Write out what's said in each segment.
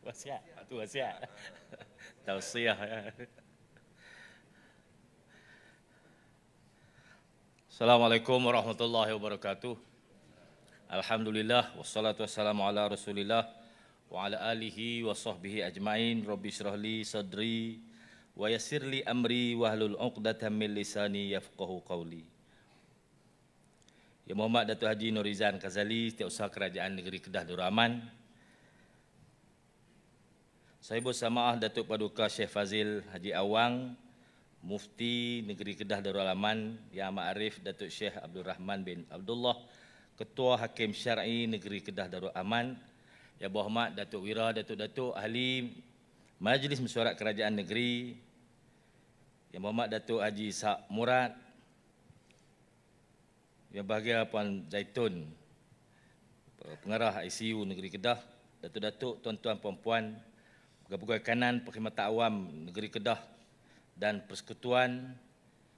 Wasiat, tu wasiat. Tausiah. Assalamualaikum warahmatullahi wabarakatuh. Alhamdulillah wassalatu wassalamu ala Rasulillah wa ala alihi wa sahbihi ajmain. Rabbi shrah li sadri wa yassir li amri wahlul 'uqdatam min lisani yafqahu qawli. Yang Muhammad Datuk Haji Norizan Kazali, Setiausaha Kerajaan Negeri Kedah Darul Aman. Saya bersama Datuk Paduka Syekh Fazil Haji Awang, Mufti Negeri Kedah Darul Aman, Yang Amat Arif Datuk Syekh Abdul Rahman bin Abdullah, Ketua Hakim Syar'i Negeri Kedah Darul Aman, Yang Berhormat Datuk Wira, Datuk-Datuk Ahli Majlis Mesyuarat Kerajaan Negeri, Yang Berhormat Datuk Haji Ishak Murad, Yang Bahagia Puan Zaitun, Pengarah ICU Negeri Kedah, Datuk-Datuk, Tuan-Tuan, Puan-Puan, Pegawai Kanan Perkhidmatan Awam Negeri Kedah dan Persekutuan,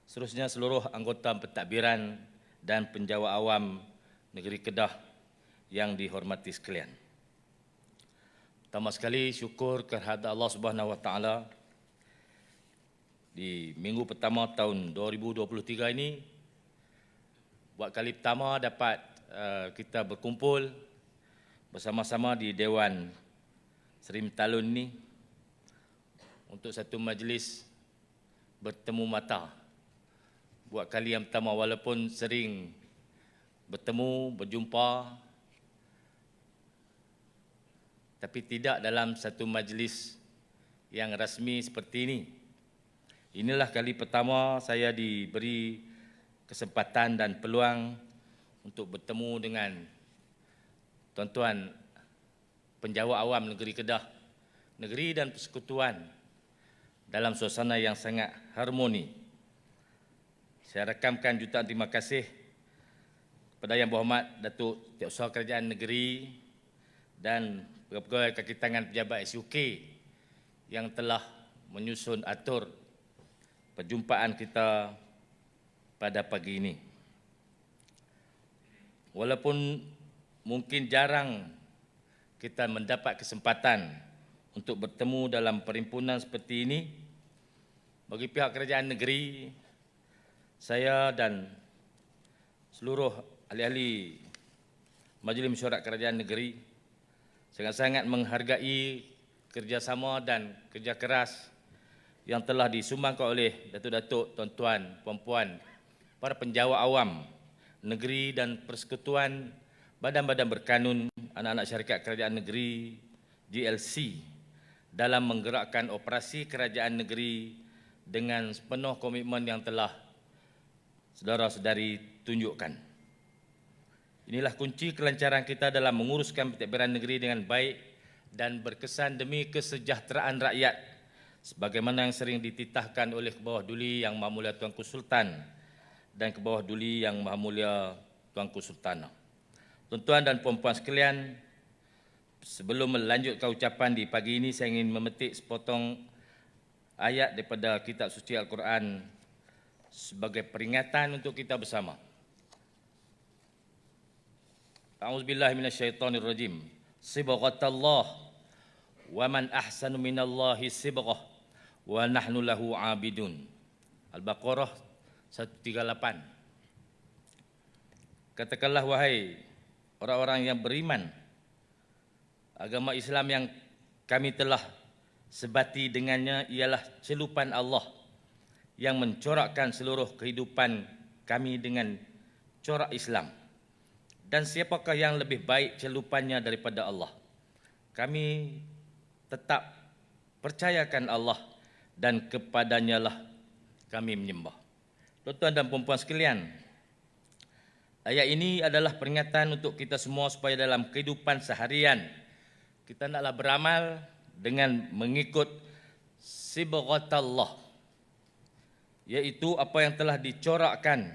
seterusnya seluruh anggota pentadbiran dan penjawat awam Negeri Kedah yang dihormati sekalian. Pertama sekali syukur kehadirat Allah Subhanahu Wa Taala di minggu pertama tahun 2023 ini, buat kali pertama dapat kita berkumpul bersama-sama di Dewan Seri Metalun ni untuk satu majlis bertemu mata. Buat kali yang pertama, walaupun sering bertemu, berjumpa, tapi tidak dalam satu majlis yang rasmi seperti ini. Inilah kali pertama saya diberi kesempatan dan peluang untuk bertemu dengan tuan-tuan penjawat awam Negeri Kedah, negeri dan persekutuan dalam suasana yang sangat harmoni. Saya rakamkan jutaan terima kasih kepada Yang Berhormat Datuk Setiausaha Kerajaan Negeri dan pegawai kaki tangan pejabat SUK yang telah menyusun atur perjumpaan kita pada pagi ini. Walaupun mungkin jarang kita mendapat kesempatan untuk bertemu dalam perhimpunan seperti ini, bagi pihak kerajaan negeri, saya dan seluruh ahli-ahli Majlis Mesyuarat Kerajaan Negeri sangat-sangat menghargai kerjasama dan kerja keras yang telah disumbangkan oleh datuk-datuk, tuan-tuan, puan-puan, para penjawat awam negeri dan persekutuan, badan-badan berkanun, anak-anak syarikat kerajaan negeri, GLC, dalam menggerakkan operasi kerajaan negeri dengan penuh komitmen yang telah saudara-saudari tunjukkan. Inilah kunci kelancaran kita dalam menguruskan pentadbiran negeri dengan baik dan berkesan demi kesejahteraan rakyat, sebagaimana yang sering dititahkan oleh Kebawah Duli Yang Maha Mulia Tuanku Sultan dan Kebawah Duli Yang Maha Mulia Tuanku Sultanah. Tuan-tuan dan puan-puan sekalian, sebelum melanjutkan ucapan di pagi ini, saya ingin memetik sepotong ayat daripada kitab suci Al-Quran sebagai peringatan untuk kita bersama. A'udzubillahi minasyaitonirrajim. Sibghatallah wa man ahsanu minallahi sibghah wa nahnu lahu 'abidun. Al-Baqarah 138. Katakanlah wahai orang-orang yang beriman, agama Islam yang kami telah sebati dengannya ialah celupan Allah yang mencorakkan seluruh kehidupan kami dengan corak Islam. Dan siapakah yang lebih baik celupannya daripada Allah? Kami tetap percayakan Allah dan kepadanya lah kami menyembah. Tuan-tuan dan puan-puan sekalian, ayat ini adalah peringatan untuk kita semua supaya dalam kehidupan seharian kita naklah beramal dengan mengikut sibghatallah, iaitu apa yang telah dicorakkan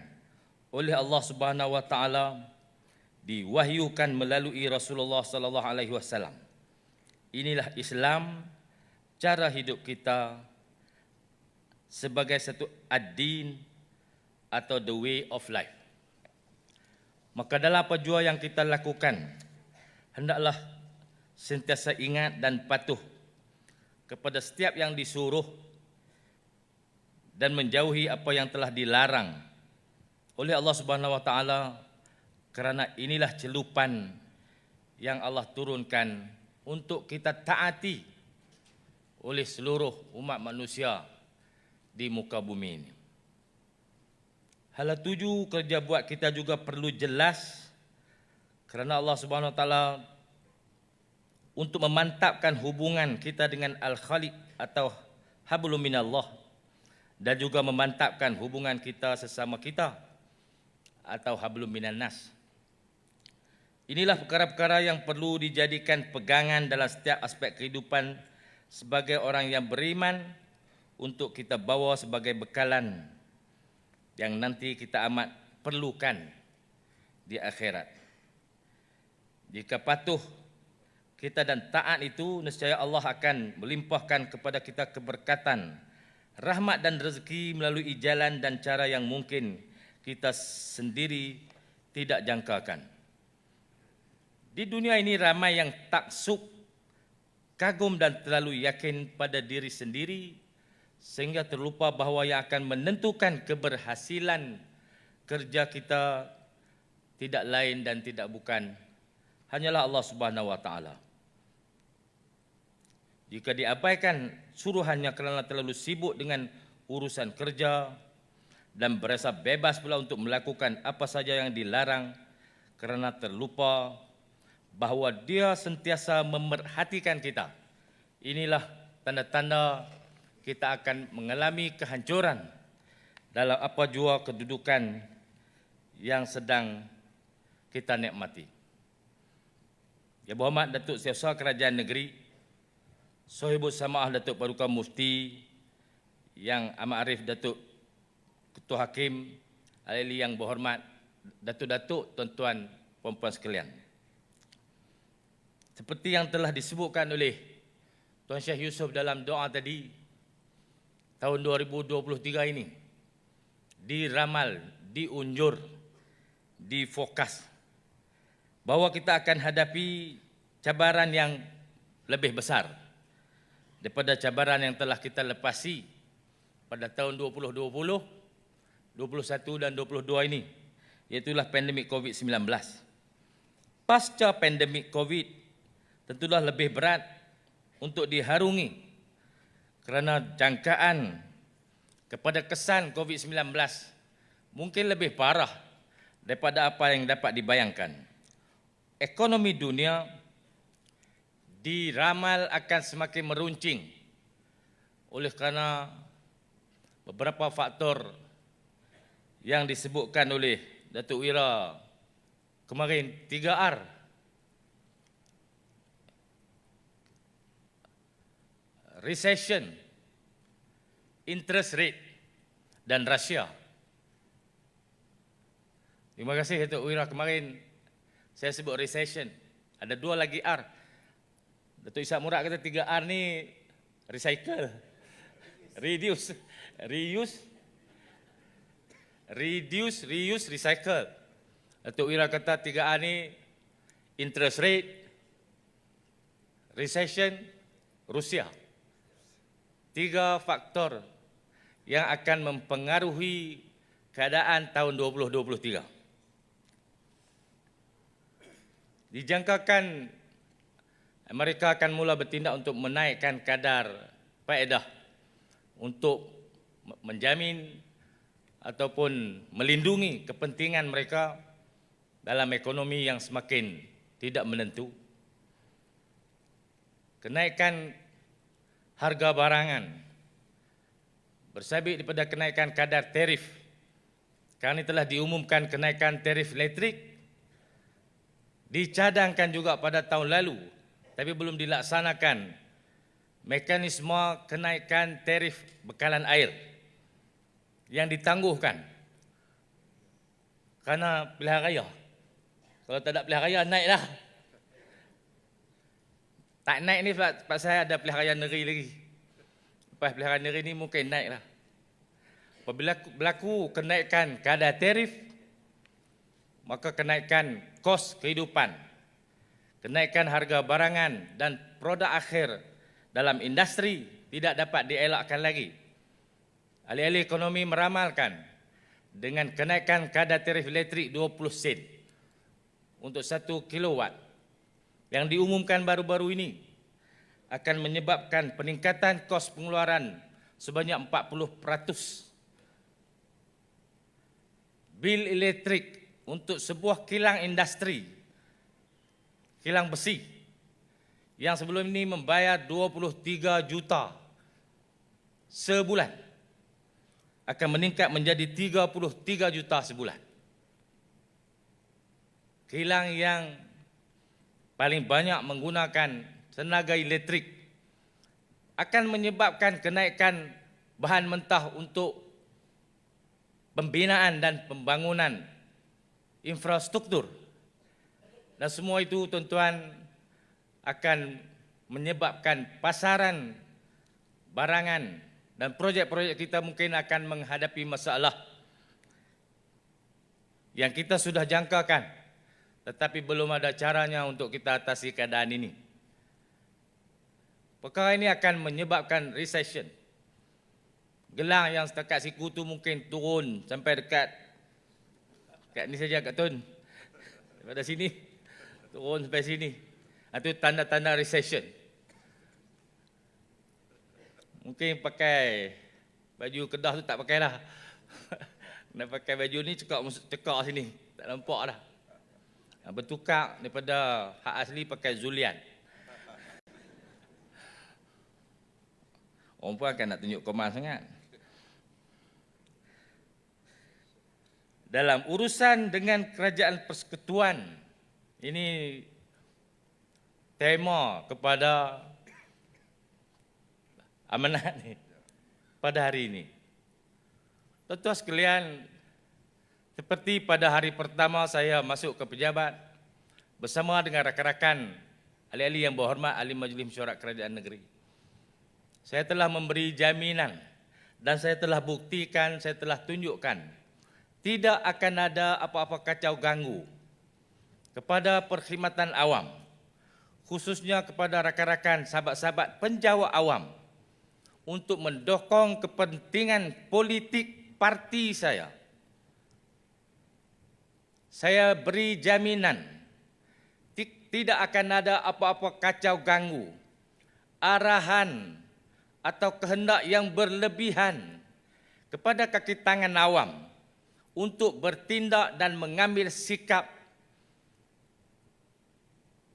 oleh Allah Subhanahu Wa Taala, diwahyukan melalui Rasulullah sallallahu alaihi wasallam. Inilah Islam, cara hidup kita sebagai satu ad-din atau the way of life. Maka dalam apa jua yang kita lakukan, hendaklah sentiasa ingat dan patuh kepada setiap yang disuruh dan menjauhi apa yang telah dilarang oleh Allah Subhanahu wa taala, kerana inilah celupan yang Allah turunkan untuk kita taati oleh seluruh umat manusia di muka bumi ini. Hala tuju kerja buat kita juga perlu jelas, kerana Allah Subhanahu wa taala untuk memantapkan hubungan kita dengan Al-Khaliq atau hablum minallah, dan juga memantapkan hubungan kita sesama kita atau hablum minan nas. Inilah perkara-perkara yang perlu dijadikan pegangan dalam setiap aspek kehidupan sebagai orang yang beriman, untuk kita bawa sebagai bekalan yang nanti kita amat perlukan di akhirat. Jika patuh kita dan taat itu, nescaya Allah akan melimpahkan kepada kita keberkatan, rahmat dan rezeki melalui jalan dan cara yang mungkin kita sendiri tidak jangkakan. Di dunia ini ramai yang taksub, kagum dan terlalu yakin pada diri sendiri, sehingga terlupa bahawa yang akan menentukan keberhasilan kerja kita tidak lain dan tidak bukan hanyalah Allah Subhanahu wa taala. Jika diabaikan suruhannya kerana terlalu sibuk dengan urusan kerja dan berasa bebas pula untuk melakukan apa saja yang dilarang, kerana terlupa bahawa Dia sentiasa memerhatikan kita, inilah tanda-tanda kita akan mengalami kehancuran dalam apa jua kedudukan yang sedang kita nikmati. Yang berhormat Datuk Setiausaha Kerajaan Negeri Sohibul Samaah Datuk Paduka Mufti, Yang Amat Arif Datuk Ketua Hakim, ahli yang berhormat Datuk-datuk, tuan-tuan, puan-puan sekalian. Seperti yang telah disebutkan oleh Tuan Syekh Yusof dalam doa tadi, tahun 2023 ini diramal, diunjur, difokus bahawa kita akan hadapi cabaran yang lebih besar daripada cabaran yang telah kita lepasi pada tahun 2020, 21 dan 22 ini, iaitulah pandemik COVID-19. Pasca pandemik COVID tentulah lebih berat untuk diharungi, kerana jangkaan kepada kesan COVID-19 mungkin lebih parah daripada apa yang dapat dibayangkan. Ekonomi dunia diramal akan semakin meruncing oleh kerana beberapa faktor yang disebutkan oleh Datuk Wira kemarin, 3R. Recession, interest rate dan Rusia. Terima kasih Datuk Wira, kemarin saya sebut recession. Ada 2 lagi R. Datuk Ishak Murad kata 3R ni recycle, reduce, reuse, recycle. Datuk Wira kata 3R ni interest rate, recession, Rusia. 3 faktor yang akan mempengaruhi keadaan tahun 2023. Dijangkakan Amerika akan mula bertindak untuk menaikkan kadar faedah untuk menjamin ataupun melindungi kepentingan mereka dalam ekonomi yang semakin tidak menentu. Kenaikan harga barangan bersabit daripada kenaikan kadar tarif. Kali telah diumumkan kenaikan tarif elektrik, dicadangkan juga pada tahun lalu, tapi belum dilaksanakan mekanisme kenaikan tarif bekalan air yang ditangguhkan kerana pilihan raya. Kalau tak ada pilihan raya, naiklah. Tak naik ni sebab saya ada pilihan raya negeri lagi. Lepas pilihan raya negeri ni mungkin naiklah. Apabila berlaku kenaikan kadar tarif, maka kenaikan kos kehidupan, kenaikan harga barangan dan produk akhir dalam industri tidak dapat dielakkan lagi. Ahli-ahli ekonomi meramalkan dengan kenaikan kadar tarif elektrik 20 sen untuk 1 kilowatt yang diumumkan baru-baru ini akan menyebabkan peningkatan kos pengeluaran sebanyak 40%. Bil elektrik untuk sebuah kilang industri, kilang besi, yang sebelum ini membayar 23 juta sebulan, akan meningkat menjadi 33 juta sebulan. Kilang yang paling banyak menggunakan tenaga elektrik akan menyebabkan kenaikan bahan mentah untuk pembinaan dan pembangunan infrastruktur. Dan semua itu tuan-tuan akan menyebabkan pasaran barangan dan projek-projek kita mungkin akan menghadapi masalah yang kita sudah jangkakan, tetapi belum ada caranya untuk kita atasi keadaan ini. Perkara ini akan menyebabkan recession. Gelang yang setakat siku tu mungkin turun sampai dekat ni saja Kak Tun. Daripada sini turun sampai sini. Itu tanda-tanda recession. Mungkin pakai baju Kedah tu tak pakailah. Nak pakai baju ni cekak sini. Tak nampak dah. Bertukar daripada hak asli pakai Zulian. Orang pun akan nak tunjuk komand sangat. Dalam urusan dengan kerajaan persekutuan, ini tema kepada amanat ni pada hari ini. Tuan-tuan sekalian, seperti pada hari pertama saya masuk ke pejabat bersama dengan rakan-rakan ahli-ahli yang berhormat ahli Majlis Mesyuarat Kerajaan Negeri, saya telah memberi jaminan dan saya telah buktikan, saya telah tunjukkan tidak akan ada apa-apa kacau ganggu kepada perkhidmatan awam, khususnya kepada rakan-rakan sahabat-sahabat penjawat awam untuk mendukung kepentingan politik parti saya. Saya beri jaminan tidak akan ada apa-apa kacau ganggu, arahan atau kehendak yang berlebihan kepada kaki tangan awam untuk bertindak dan mengambil sikap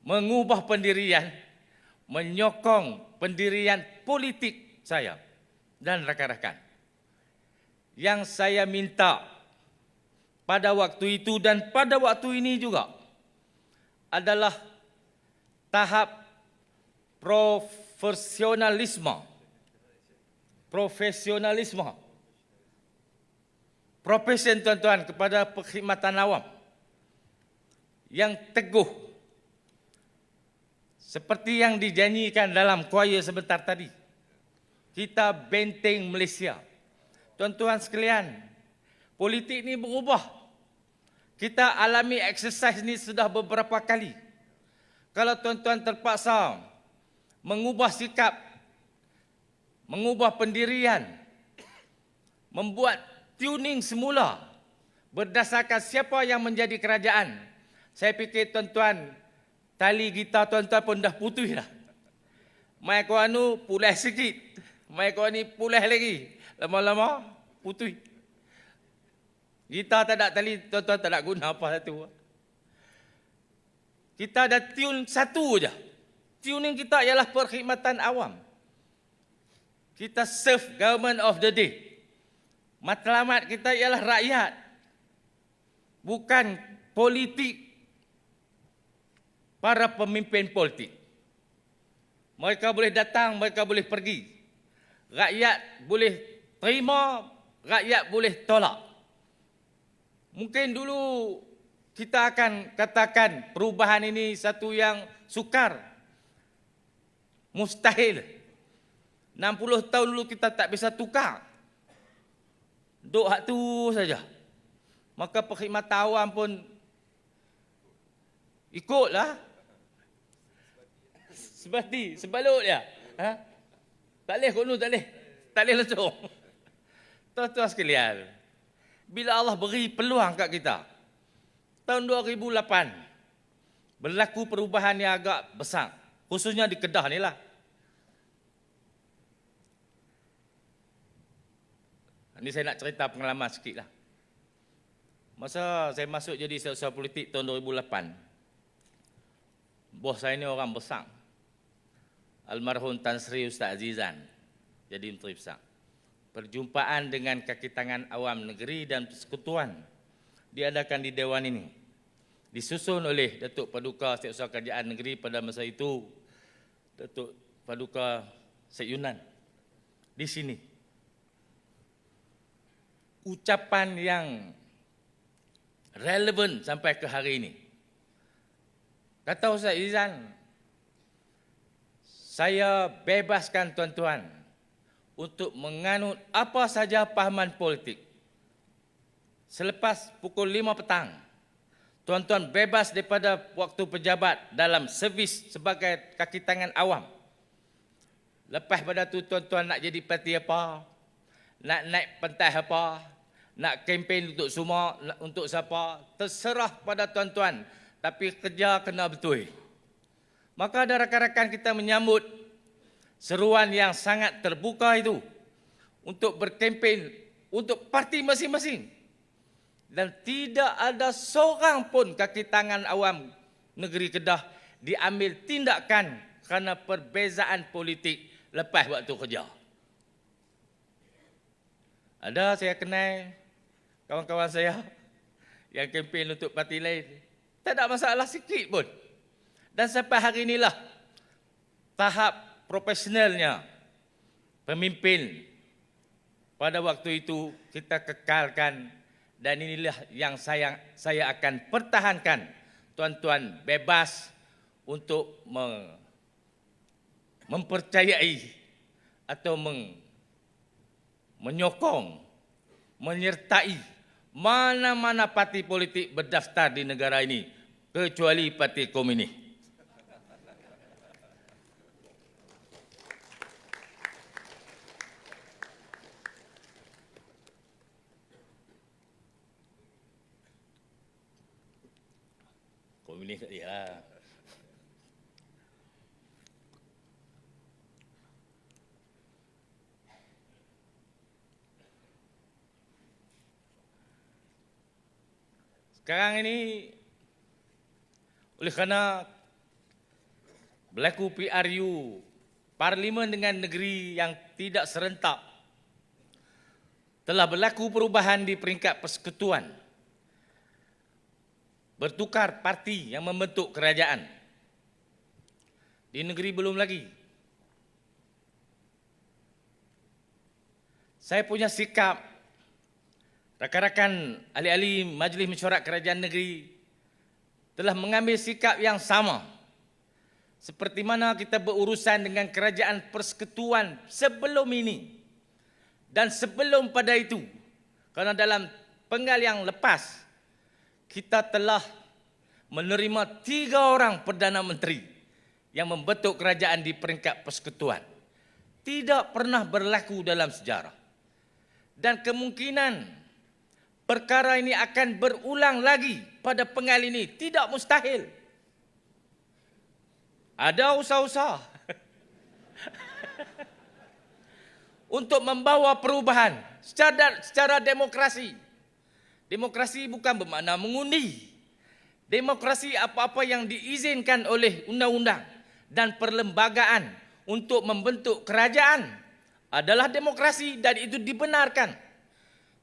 mengubah pendirian, menyokong pendirian politik saya dan rakan-rakan. Yang saya minta pada waktu itu dan pada waktu ini juga adalah tahap profesionalisme, profesi tuan-tuan kepada perkhidmatan awam yang teguh seperti yang dijanjikan dalam kuaya sebentar tadi. Kita benteng Malaysia. Tuan-tuan sekalian, politik ini berubah. Kita alami eksersis ini sudah beberapa kali. Kalau tuan-tuan terpaksa mengubah sikap, mengubah pendirian, membuat tuning semula berdasarkan siapa yang menjadi kerajaan, saya fikir tuan-tuan, tali gitar tuan-tuan pun dah putus dah. Mai kau anu pulih sikit, mai kau ni pulih lagi, lama-lama putus. Gitar tak ada tali, tuan-tuan tak nak guna apa satu. Kita ada tune satu je. Tuning kita ialah perkhidmatan awam. Kita serve government of the day. Matlamat kita ialah rakyat, bukan politik para pemimpin politik. Mereka boleh datang, mereka boleh pergi. Rakyat boleh terima, rakyat boleh tolak. Mungkin dulu kita akan katakan perubahan ini satu yang sukar, mustahil. 60 tahun dulu kita tak bisa tukar. Duk hak tu saja. Maka perkhidmatan awam pun ikutlah. Seperti sebalut dia. Ha? Tak boleh kono, tak boleh. Tak boleh langsung. Tuan-tuan sekalian, bila Allah beri peluang kat kita, tahun 2008, berlaku perubahan yang agak besar, khususnya di Kedah ni lah. Ini saya nak cerita pengalaman sikit lah. Masa saya masuk jadi setiausaha politik tahun 2008, bos saya ni orang besar, almarhum Tan Sri Ustaz Azizan, jadi Menteri Besar. Perjumpaan dengan kaki tangan awam negeri dan persekutuan diadakan di Dewan ini. Disusun oleh Datuk Paduka Setiausaha Kerajaan Negeri pada masa itu, Datuk Paduka Syed Yunan. Di sini, ucapan yang relevan sampai ke hari ini. Kata Ustaz Izan, saya bebaskan tuan-tuan untuk menganut apa saja pahaman politik. Selepas pukul 5 petang, tuan-tuan bebas daripada waktu pejabat dalam servis sebagai kaki tangan awam. Lepas pada tu tuan-tuan nak jadi parti apa, nak naik pentas apa, nak kempen untuk semua, untuk siapa, terserah pada tuan-tuan. Tapi kerja kena betul. Maka ada rakan-rakan kita menyambut seruan yang sangat terbuka itu untuk berkempen untuk parti masing-masing. Dan tidak ada seorang pun kaki tangan awam negeri Kedah diambil tindakan kerana perbezaan politik lepas waktu kerja. Ada saya kenal kawan-kawan saya yang kempen untuk parti lain, tak ada masalah sikit pun. Dan sampai hari inilah tahap profesionalnya pemimpin pada waktu itu kita kekalkan, dan inilah yang saya akan pertahankan. Tuan-tuan bebas untuk mempercayai atau menyokong, menyertai mana-mana parti politik berdaftar di negara ini, kecuali Parti Komunis. Komunis tak dia lah. Sekarang ini, oleh kerana berlaku PRU, Parlimen dengan Negeri yang tidak serentak, telah berlaku perubahan di peringkat persekutuan. Bertukar parti yang membentuk kerajaan. Di negeri belum lagi. Saya punya sikap, rakan-rakan ahli-ahli Majlis Mesyuarat Kerajaan Negeri telah mengambil sikap yang sama. Seperti mana kita berurusan dengan kerajaan persekutuan sebelum ini dan sebelum pada itu. Kerana dalam penggal yang lepas, kita telah menerima 3 orang Perdana Menteri yang membentuk kerajaan di peringkat persekutuan. Tidak pernah berlaku dalam sejarah. Dan kemungkinan perkara ini akan berulang lagi pada penggal ini. Tidak mustahil. Ada usaha-usaha untuk membawa perubahan secara demokrasi. Demokrasi bukan bermakna mengundi. Demokrasi apa-apa yang diizinkan oleh undang-undang dan perlembagaan untuk membentuk kerajaan adalah demokrasi dan itu dibenarkan.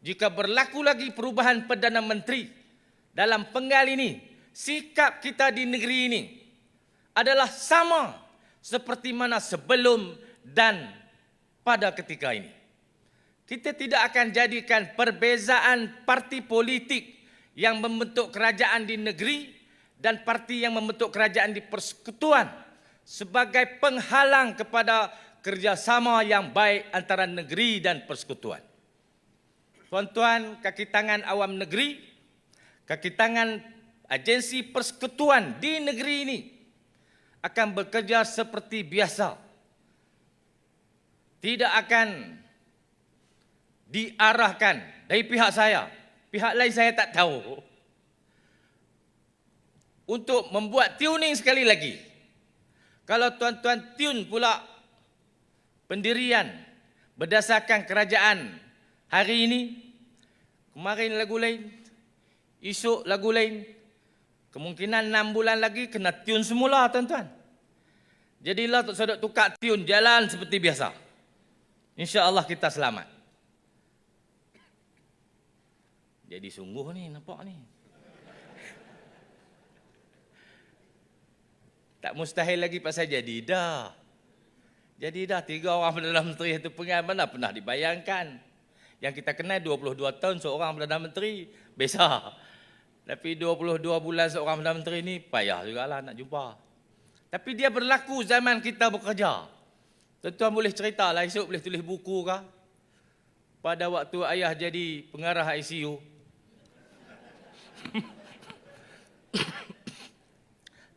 Jika berlaku lagi perubahan Perdana Menteri dalam penggal ini, sikap kita di negeri ini adalah sama seperti mana sebelum dan pada ketika ini. Kita tidak akan jadikan perbezaan parti politik yang membentuk kerajaan di negeri dan parti yang membentuk kerajaan di persekutuan sebagai penghalang kepada kerjasama yang baik antara negeri dan persekutuan. Tuan-tuan, kaki tangan awam negeri, kaki tangan agensi persekutuan di negeri ini akan bekerja seperti biasa. Tidak akan diarahkan dari pihak saya, pihak lain saya tak tahu, untuk membuat tuning sekali lagi. Kalau tuan-tuan tune pula pendirian berdasarkan kerajaan hari ini, kemarin lagu lain, esok lagu lain, kemungkinan 6 bulan lagi kena tune semula tuan-tuan. Jadilah tak sedap tukar tune, jalan seperti biasa. InsyaAllah kita selamat. Jadi sungguh ni, nampak ni. Tak mustahil lagi pasal jadi dah. Jadi dah 3 orang Perdana Menteri itu mana pernah dibayangkan. Yang kita kenal 22 tahun seorang Perdana Menteri, biasa. Tapi 22 bulan seorang Perdana Menteri ni payah jugalah nak jumpa. Tapi dia berlaku zaman kita bekerja. Tuan-tuan boleh cerita lah, esok boleh tulis buku kah? Pada waktu ayah jadi pengarah ICU.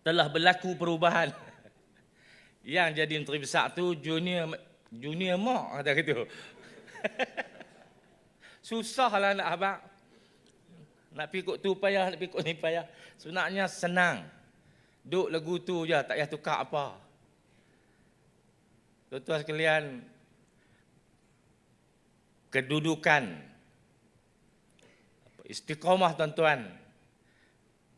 Telah berlaku perubahan. Yang jadi menteri besar tu junior mak kata gitu. Susahlah nak abang. Nak pikuk tu payah, nak pikuk ni payah. Sebenarnya senang. Duk lagu tu je, tak payah tukar apa. Tuan-tuan sekalian, kedudukan istiqamah tuan-tuan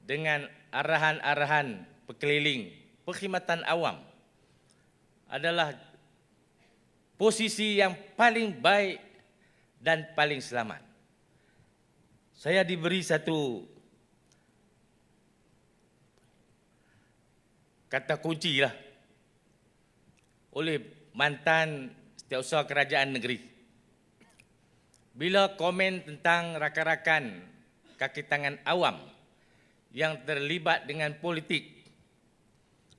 dengan arahan-arahan berkeliling perkhidmatan awam adalah posisi yang paling baik dan paling selamat. Saya diberi satu kata kunci lah oleh mantan Setiausaha Kerajaan Negeri. Bila komen tentang rakan-rakan kaki tangan awam yang terlibat dengan politik,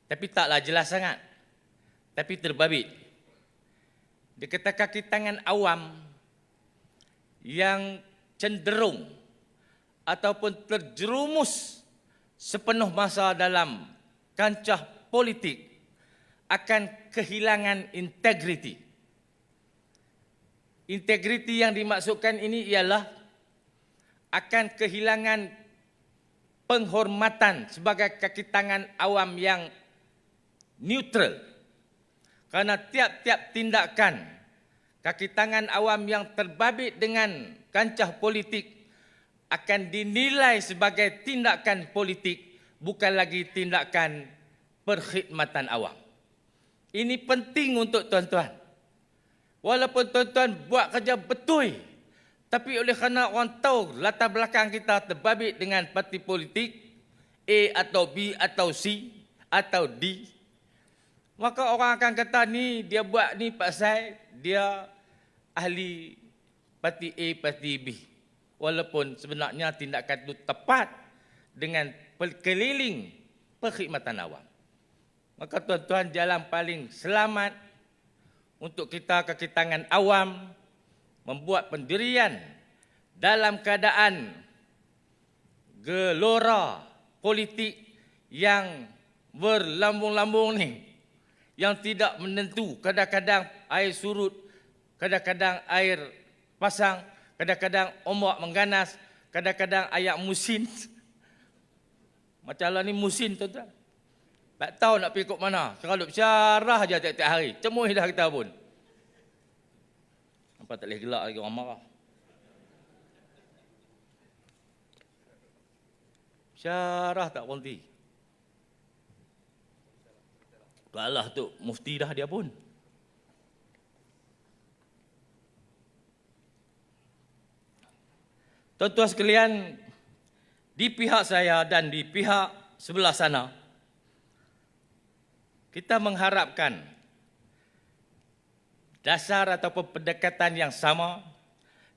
tapi taklah jelas sangat, tapi terbabit. Dia kata kaki tangan awam yang cenderung ataupun terjerumus sepenuh masa dalam kancah politik akan kehilangan integriti. Integriti yang dimaksudkan ini ialah akan kehilangan penghormatan sebagai kaki tangan awam yang neutral. Karena tiap-tiap tindakan kaki tangan awam yang terbabit dengan kancah politik akan dinilai sebagai tindakan politik, bukan lagi tindakan perkhidmatan awam. Ini penting untuk tuan-tuan. Walaupun tuan-tuan buat kerja betul, tapi oleh kerana orang tahu latar belakang kita terbabit dengan parti politik A atau B atau C atau D, maka orang akan kata ni dia buat ni pasal dia ahli parti A, parti B. Walaupun sebenarnya tindakan itu tepat dengan keliling perkhidmatan awam. Maka tuan-tuan, jalan paling selamat untuk kita kaki tangan awam membuat pendirian dalam keadaan gelora politik yang berlambung-lambung ni, yang tidak menentu. Kadang-kadang air surut, kadang-kadang air pasang, kadang-kadang ombak mengganas, kadang-kadang ayak musin. Macam lah ni musin tuan-tuan. Tak tahu nak pergi kok mana. Kalau bersyarah je tiap-tiap hari. Cemuih dah kita pun. Nampak tak boleh gelak lagi orang marah. Syarah tak berhenti. Alah tu mufti dah dia pun. Tuan-tuan sekalian, di pihak saya dan di pihak sebelah sana, kita mengharapkan dasar ataupun pendekatan yang sama,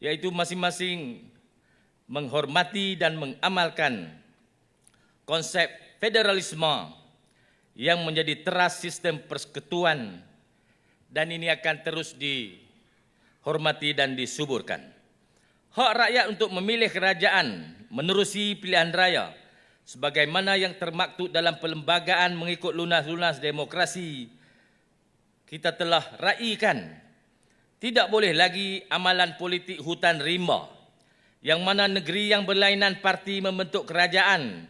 iaitu masing-masing menghormati dan mengamalkan konsep federalisme yang menjadi teras sistem persekutuan, dan ini akan terus dihormati dan disuburkan. Hak rakyat untuk memilih kerajaan menerusi pilihan raya sebagaimana yang termaktub dalam perlembagaan mengikut lunas-lunas demokrasi, kita telah raikan tidak boleh lagi amalan politik hutan rimba yang mana negeri yang berlainan parti membentuk kerajaan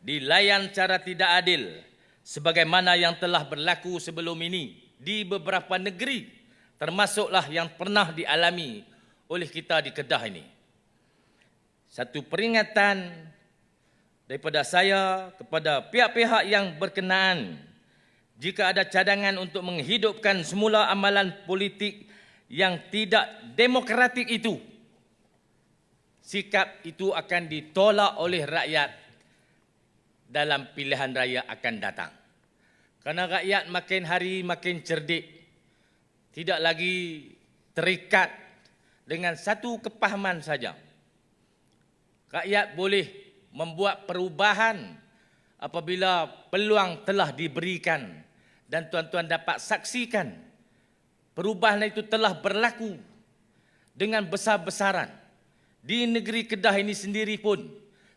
dilayan secara tidak adil sebagaimana yang telah berlaku sebelum ini di beberapa negeri, termasuklah yang pernah dialami oleh kita di Kedah ini. Satu peringatan daripada saya kepada pihak-pihak yang berkenaan, jika ada cadangan untuk menghidupkan semula amalan politik yang tidak demokratik itu, sikap itu akan ditolak oleh rakyat dalam pilihan raya akan datang. Kerana rakyat makin hari makin cerdik, tidak lagi terikat dengan satu kepahaman saja. Rakyat boleh membuat perubahan apabila peluang telah diberikan dan tuan-tuan dapat saksikan perubahan itu telah berlaku dengan besar-besaran di negeri Kedah ini sendiri pun,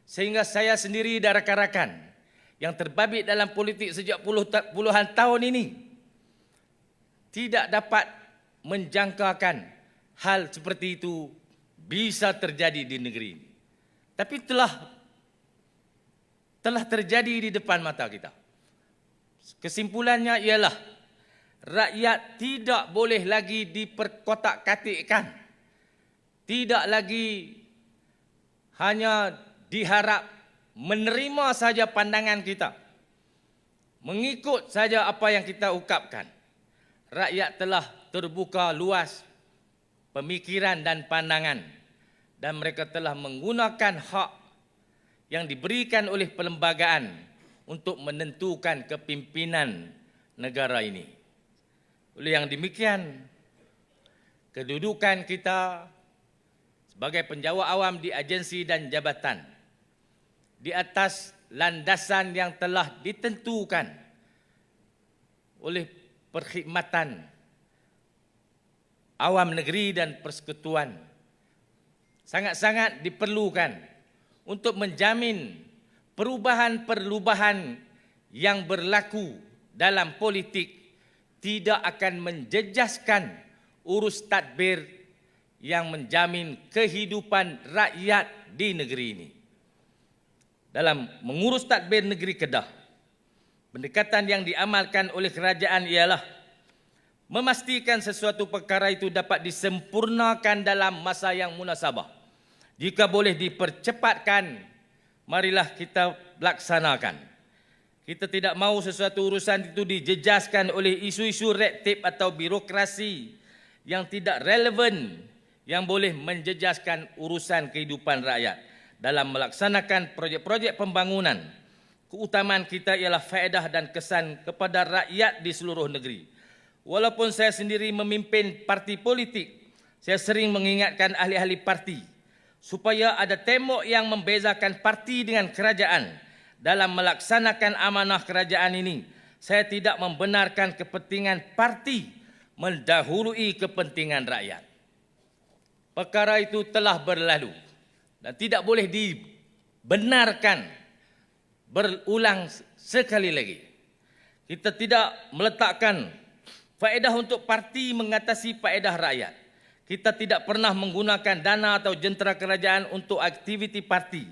sehingga saya sendiri dan rakan-rakan yang terbabit dalam politik sejak puluhan tahun ini tidak dapat menjangkakan hal seperti itu bisa terjadi di negeri ini. Tapi telah terjadi di depan mata kita. Kesimpulannya ialah rakyat tidak boleh lagi diperkotak-katikkan. Tidak lagi hanya diharap menerima saja pandangan kita, mengikut saja apa yang kita ungkapkan. Rakyat telah terbuka luas pemikiran dan pandangan, dan mereka telah menggunakan hak yang diberikan oleh perlembagaan untuk menentukan kepimpinan negara ini. Oleh yang demikian, kedudukan kita sebagai penjawat awam di agensi dan jabatan di atas landasan yang telah ditentukan oleh perkhidmatan awam negeri dan persekutuan sangat-sangat diperlukan untuk menjamin perubahan-perubahan yang berlaku dalam politik tidak akan menjejaskan urus tadbir yang menjamin kehidupan rakyat di negeri ini. Dalam mengurus tadbir negeri Kedah, pendekatan yang diamalkan oleh kerajaan ialah memastikan sesuatu perkara itu dapat disempurnakan dalam masa yang munasabah. Jika boleh dipercepatkan, marilah kita laksanakan. Kita tidak mahu sesuatu urusan itu dijejaskan oleh isu-isu red tape atau birokrasi yang tidak relevan, yang boleh menjejaskan urusan kehidupan rakyat. Dalam melaksanakan projek-projek pembangunan, keutamaan kita ialah faedah dan kesan kepada rakyat di seluruh negeri. Walaupun saya sendiri memimpin parti politik, saya sering mengingatkan ahli-ahli parti supaya ada tembok yang membezakan parti dengan kerajaan. Dalam melaksanakan amanah kerajaan ini, saya tidak membenarkan kepentingan parti mendahului kepentingan rakyat. Perkara itu telah berlalu dan tidak boleh dibenarkan berulang sekali lagi. Kita tidak meletakkan faedah untuk parti mengatasi faedah rakyat. Kita tidak pernah menggunakan dana atau jentera kerajaan untuk aktiviti parti.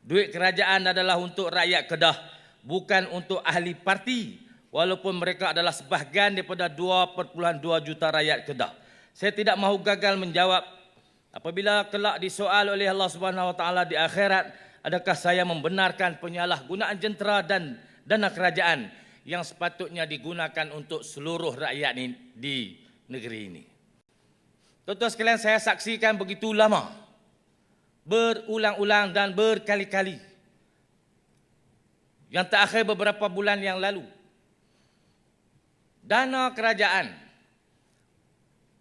Duit kerajaan adalah untuk rakyat Kedah, bukan untuk ahli parti, walaupun mereka adalah sebahagian daripada 2.2 juta rakyat Kedah. Saya tidak mahu gagal menjawab apabila kelak disoal oleh Allah Subhanahu Wa Taala di akhirat, adakah saya membenarkan penyalahgunaan jentera dan dana kerajaan yang sepatutnya digunakan untuk seluruh rakyat di negeri ini. Tuan-tuan sekalian, saya saksikan begitu lama, berulang-ulang dan berkali-kali. Yang terakhir beberapa bulan yang lalu, dana kerajaan,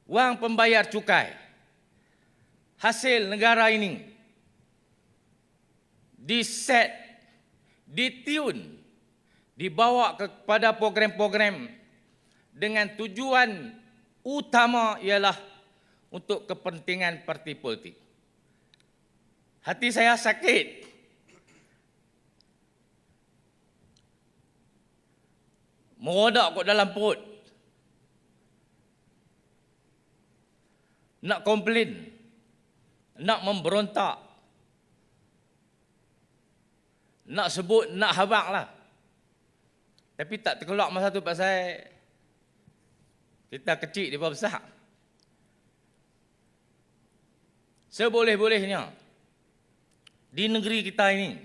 wang pembayar cukai, hasil negara ini diset, ditune, dibawa kepada program-program dengan tujuan utama ialah untuk kepentingan parti politik. Hati saya sakit merodak kat dalam perut. Nak komplain, nak memberontak, nak sebut, nak habaq lah. Tapi tak terkelak masa tu pasal kita kecil, dia besar. Seboleh-bolehnya di negeri kita ini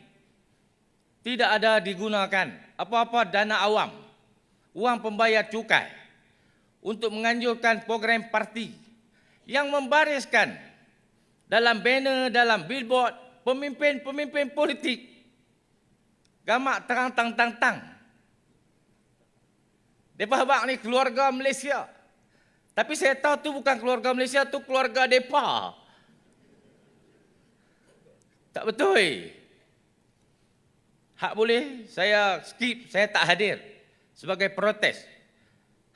tidak ada digunakan apa-apa dana awam, wang pembayar cukai untuk menganjurkan program parti yang membariskan dalam banner, dalam billboard pemimpin-pemimpin politik gamak terang tang. Depa habaq ni keluarga Malaysia. Tapi saya tahu tu bukan keluarga Malaysia, tu keluarga depa. Tak betul. Hak boleh saya skip, saya tak hadir sebagai protes.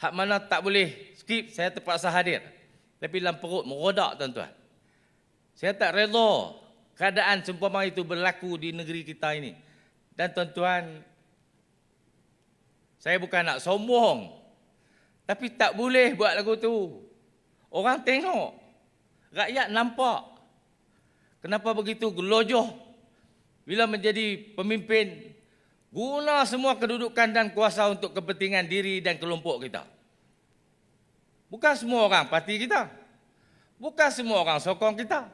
Hak mana tak boleh skip, saya terpaksa hadir. Tapi dalam perut merodak, tuan-tuan. Saya tak rela keadaan seumpama itu berlaku di negeri kita ini. Dan tuan-tuan, saya bukan nak sombong, tapi tak boleh buat lagu tu. Orang tengok, rakyat nampak. Kenapa begitu gelojoh bila menjadi pemimpin, guna semua kedudukan dan kuasa untuk kepentingan diri dan kelompok kita. Bukan semua orang parti kita. Bukan semua orang sokong kita.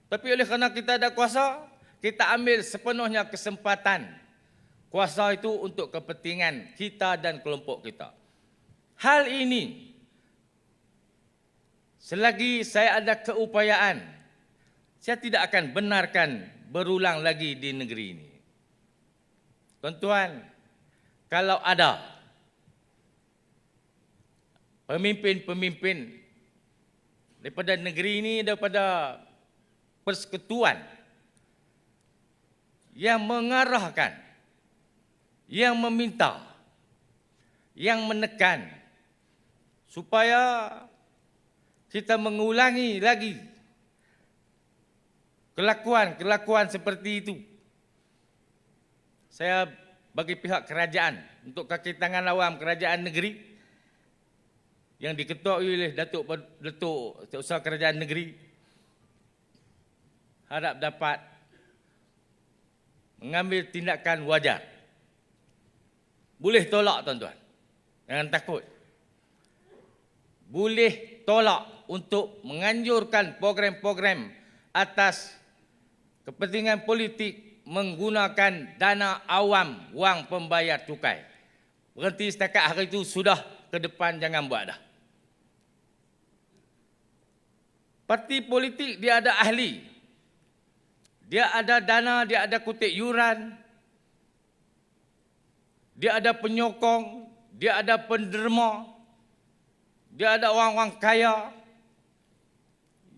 Tapi oleh kerana kita ada kuasa, kita ambil sepenuhnya kesempatan kuasa itu untuk kepentingan kita dan kelompok kita. Hal ini, selagi saya ada keupayaan, saya tidak akan benarkan berulang lagi di negeri ini. Tuan-tuan, kalau ada pemimpin-pemimpin daripada negeri ini, daripada persekutuan yang mengarahkan, yang meminta, yang menekan supaya kita mengulangi lagi kelakuan seperti itu, saya bagi pihak kerajaan, untuk kaki tangan awam kerajaan negeri yang diketuai oleh Datuk Setiausaha Kerajaan Negeri, harap dapat mengambil tindakan wajar. Boleh tolak, tuan-tuan. Jangan takut. Boleh tolak untuk menganjurkan program-program atas kepentingan politik menggunakan dana awam, wang pembayar cukai. Berhenti setakat hari itu, sudah, ke depan jangan buat dah. Parti politik dia ada ahli, dia ada dana, dia ada kutip yuran, dia ada penyokong, dia ada penderma, dia ada orang-orang kaya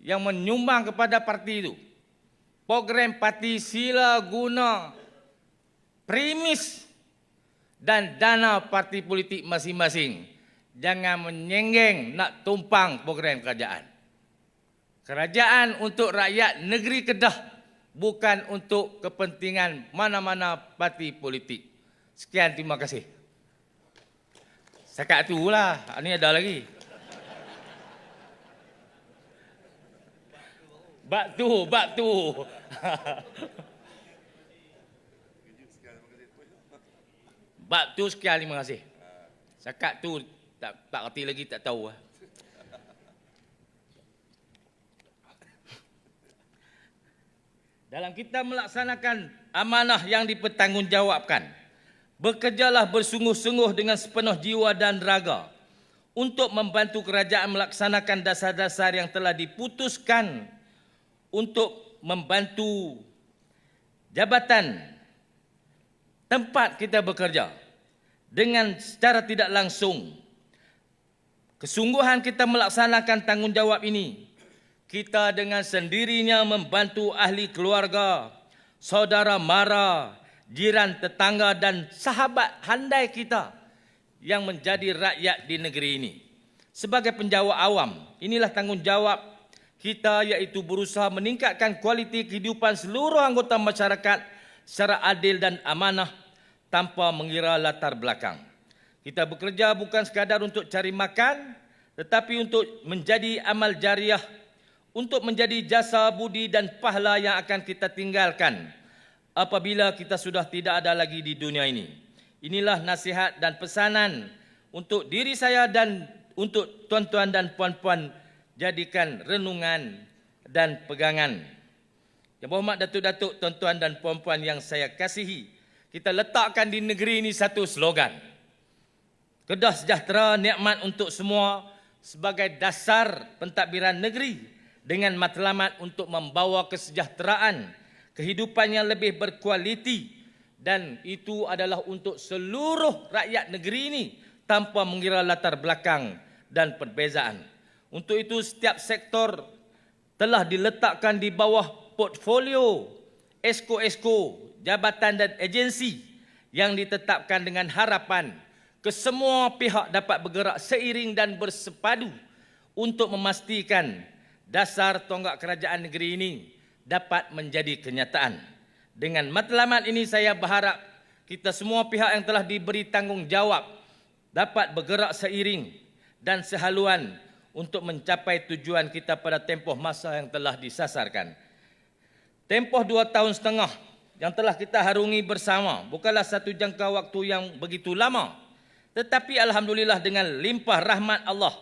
yang menyumbang kepada parti itu. Program parti sila guna premis dan dana parti politik masing-masing. Jangan menyenggeng nak tumpang program kerajaan. Kerajaan untuk rakyat negeri Kedah, bukan untuk kepentingan mana-mana parti politik. Sekian, terima kasih. Sekat tu lah, ini ada lagi. Bak tu. Bak tu sekian, terima kasih. Sekat tu tak kerti lagi, tak tahu lah. Dalam kita melaksanakan amanah yang dipertanggungjawabkan, bekerjalah bersungguh-sungguh dengan sepenuh jiwa dan raga untuk membantu kerajaan melaksanakan dasar-dasar yang telah diputuskan untuk membantu jabatan tempat kita bekerja dengan secara tidak langsung. Kesungguhan kita melaksanakan tanggungjawab ini, kita dengan sendirinya membantu ahli keluarga, saudara mara, jiran tetangga dan sahabat handai kita yang menjadi rakyat di negeri ini. Sebagai penjawat awam, inilah tanggungjawab kita, iaitu berusaha meningkatkan kualiti kehidupan seluruh anggota masyarakat secara adil dan amanah tanpa mengira latar belakang. Kita bekerja bukan sekadar untuk cari makan, tetapi untuk menjadi amal jariah, untuk menjadi jasa budi dan pahala yang akan kita tinggalkan apabila kita sudah tidak ada lagi di dunia ini. Inilah nasihat dan pesanan untuk diri saya dan untuk tuan-tuan dan puan-puan, jadikan renungan dan pegangan. Yang berhormat datuk-datuk, tuan-tuan dan puan-puan yang saya kasihi, kita letakkan di negeri ini satu slogan. Kedah sejahtera, nikmat untuk semua sebagai dasar pentadbiran negeri dengan matlamat untuk membawa kesejahteraan, kehidupan yang lebih berkualiti, dan itu adalah untuk seluruh rakyat negeri ini tanpa mengira latar belakang dan perbezaan. Untuk itu setiap sektor telah diletakkan di bawah portfolio esko-esko, jabatan dan agensi yang ditetapkan dengan harapan kesemua pihak dapat bergerak seiring dan bersepadu untuk memastikan dasar tonggak kerajaan negeri ini dapat menjadi kenyataan. Dengan matlamat ini saya berharap kita semua pihak yang telah diberi tanggungjawab dapat bergerak seiring dan sehaluan untuk mencapai tujuan kita pada tempoh masa yang telah disasarkan. Tempoh 2 tahun setengah yang telah kita harungi bersama bukanlah satu jangka waktu yang begitu lama. Tetapi alhamdulillah dengan limpah rahmat Allah,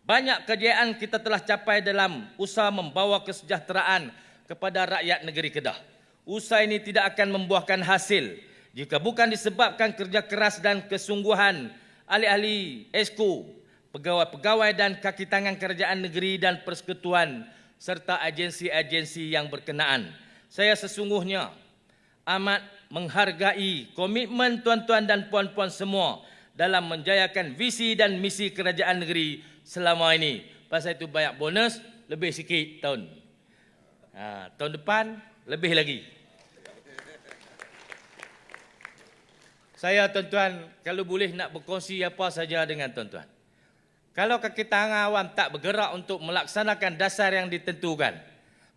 banyak kejayaan kita telah capai dalam usaha membawa kesejahteraan kepada rakyat negeri Kedah. Usaha ini tidak akan membuahkan hasil jika bukan disebabkan kerja keras dan kesungguhan ahli-ahli esko, pegawai-pegawai dan kaki tangan kerajaan negeri dan persekutuan serta agensi-agensi yang berkenaan. Saya sesungguhnya amat menghargai komitmen tuan-tuan dan puan-puan semua dalam menjayakan visi dan misi kerajaan negeri selama ini. Pasal itu banyak bonus, lebih sikit tahun. Tahun depan, lebih lagi. Saya tuan-tuan, kalau boleh nak berkongsi apa saja dengan tuan-tuan. Kalau kaki tangan awam tak bergerak untuk melaksanakan dasar yang ditentukan,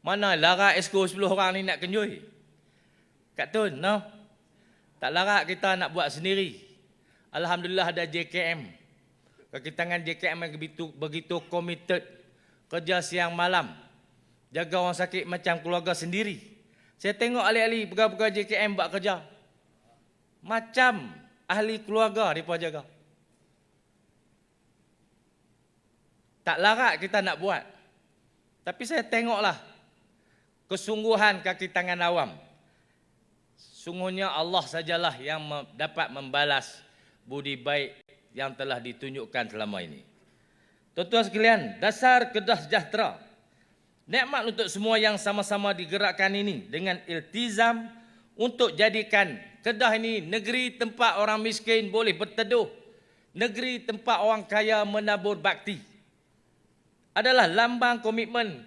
mana larak esko 10 orang ni nak kenjui? Kak Tun, no? Tak larak kita nak buat sendiri. Alhamdulillah ada JKM. Kaki tangan JKM yang begitu committed, kerja siang malam, jaga orang sakit macam keluarga sendiri. Saya tengok ahli-ahli pegawai-pegawai JKM buat kerja macam ahli keluarga mereka jaga. Tak larat kita nak buat. Tapi saya tengoklah kesungguhan kaki tangan awam. Sungguhnya Allah sajalah yang dapat membalas budi baik yang telah ditunjukkan selama ini. Tuan-tuan sekalian, dasar Kedah sejahtera, nikmat untuk semua yang sama-sama digerakkan ini dengan iltizam untuk jadikan Kedah ini negeri tempat orang miskin boleh berteduh, negeri tempat orang kaya menabur bakti, adalah lambang komitmen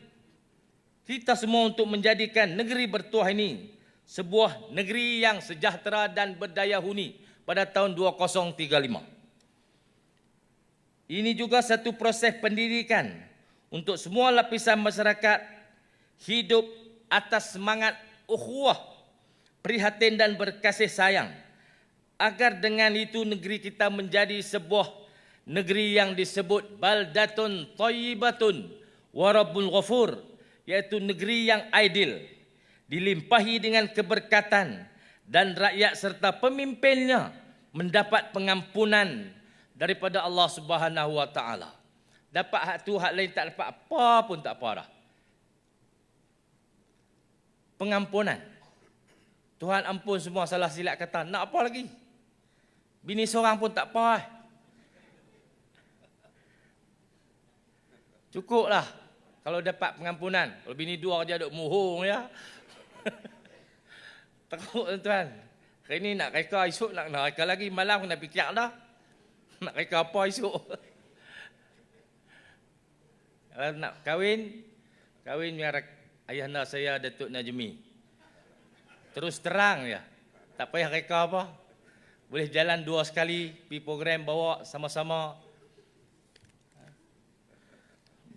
kita semua untuk menjadikan negeri bertuah ini sebuah negeri yang sejahtera dan berdaya huni pada tahun 2035. Ini juga satu proses pendidikan untuk semua lapisan masyarakat hidup atas semangat ukhuwah, prihatin dan berkasih sayang, agar dengan itu negeri kita menjadi sebuah negeri yang disebut baldatun thayyibatun wa rabbul ghafur, iaitu negeri yang ideal, dilimpahi dengan keberkatan dan rakyat serta pemimpinnya mendapat pengampunan daripada Allah Subhanahu wa taala. Dapat hak tu, hak lain tak dapat apa pun tak apa dah. Pengampunan. Tuhan ampun semua salah silap kata. Nak apa lagi? Bini seorang pun tak apa. Cukuplah kalau dapat pengampunan. Kalau bini dua je duk muhung ya. Takut tuan-tuan. Hari ni nak reka, esok nak reka lagi, malam kena fikir dah. Nak reka apa esok? Kalau nak kahwin dengan ayahanda saya, Datuk Najmi. Terus terang ya. Tak payah reka apa. Boleh jalan 2 sekali, pergi program bawa sama-sama.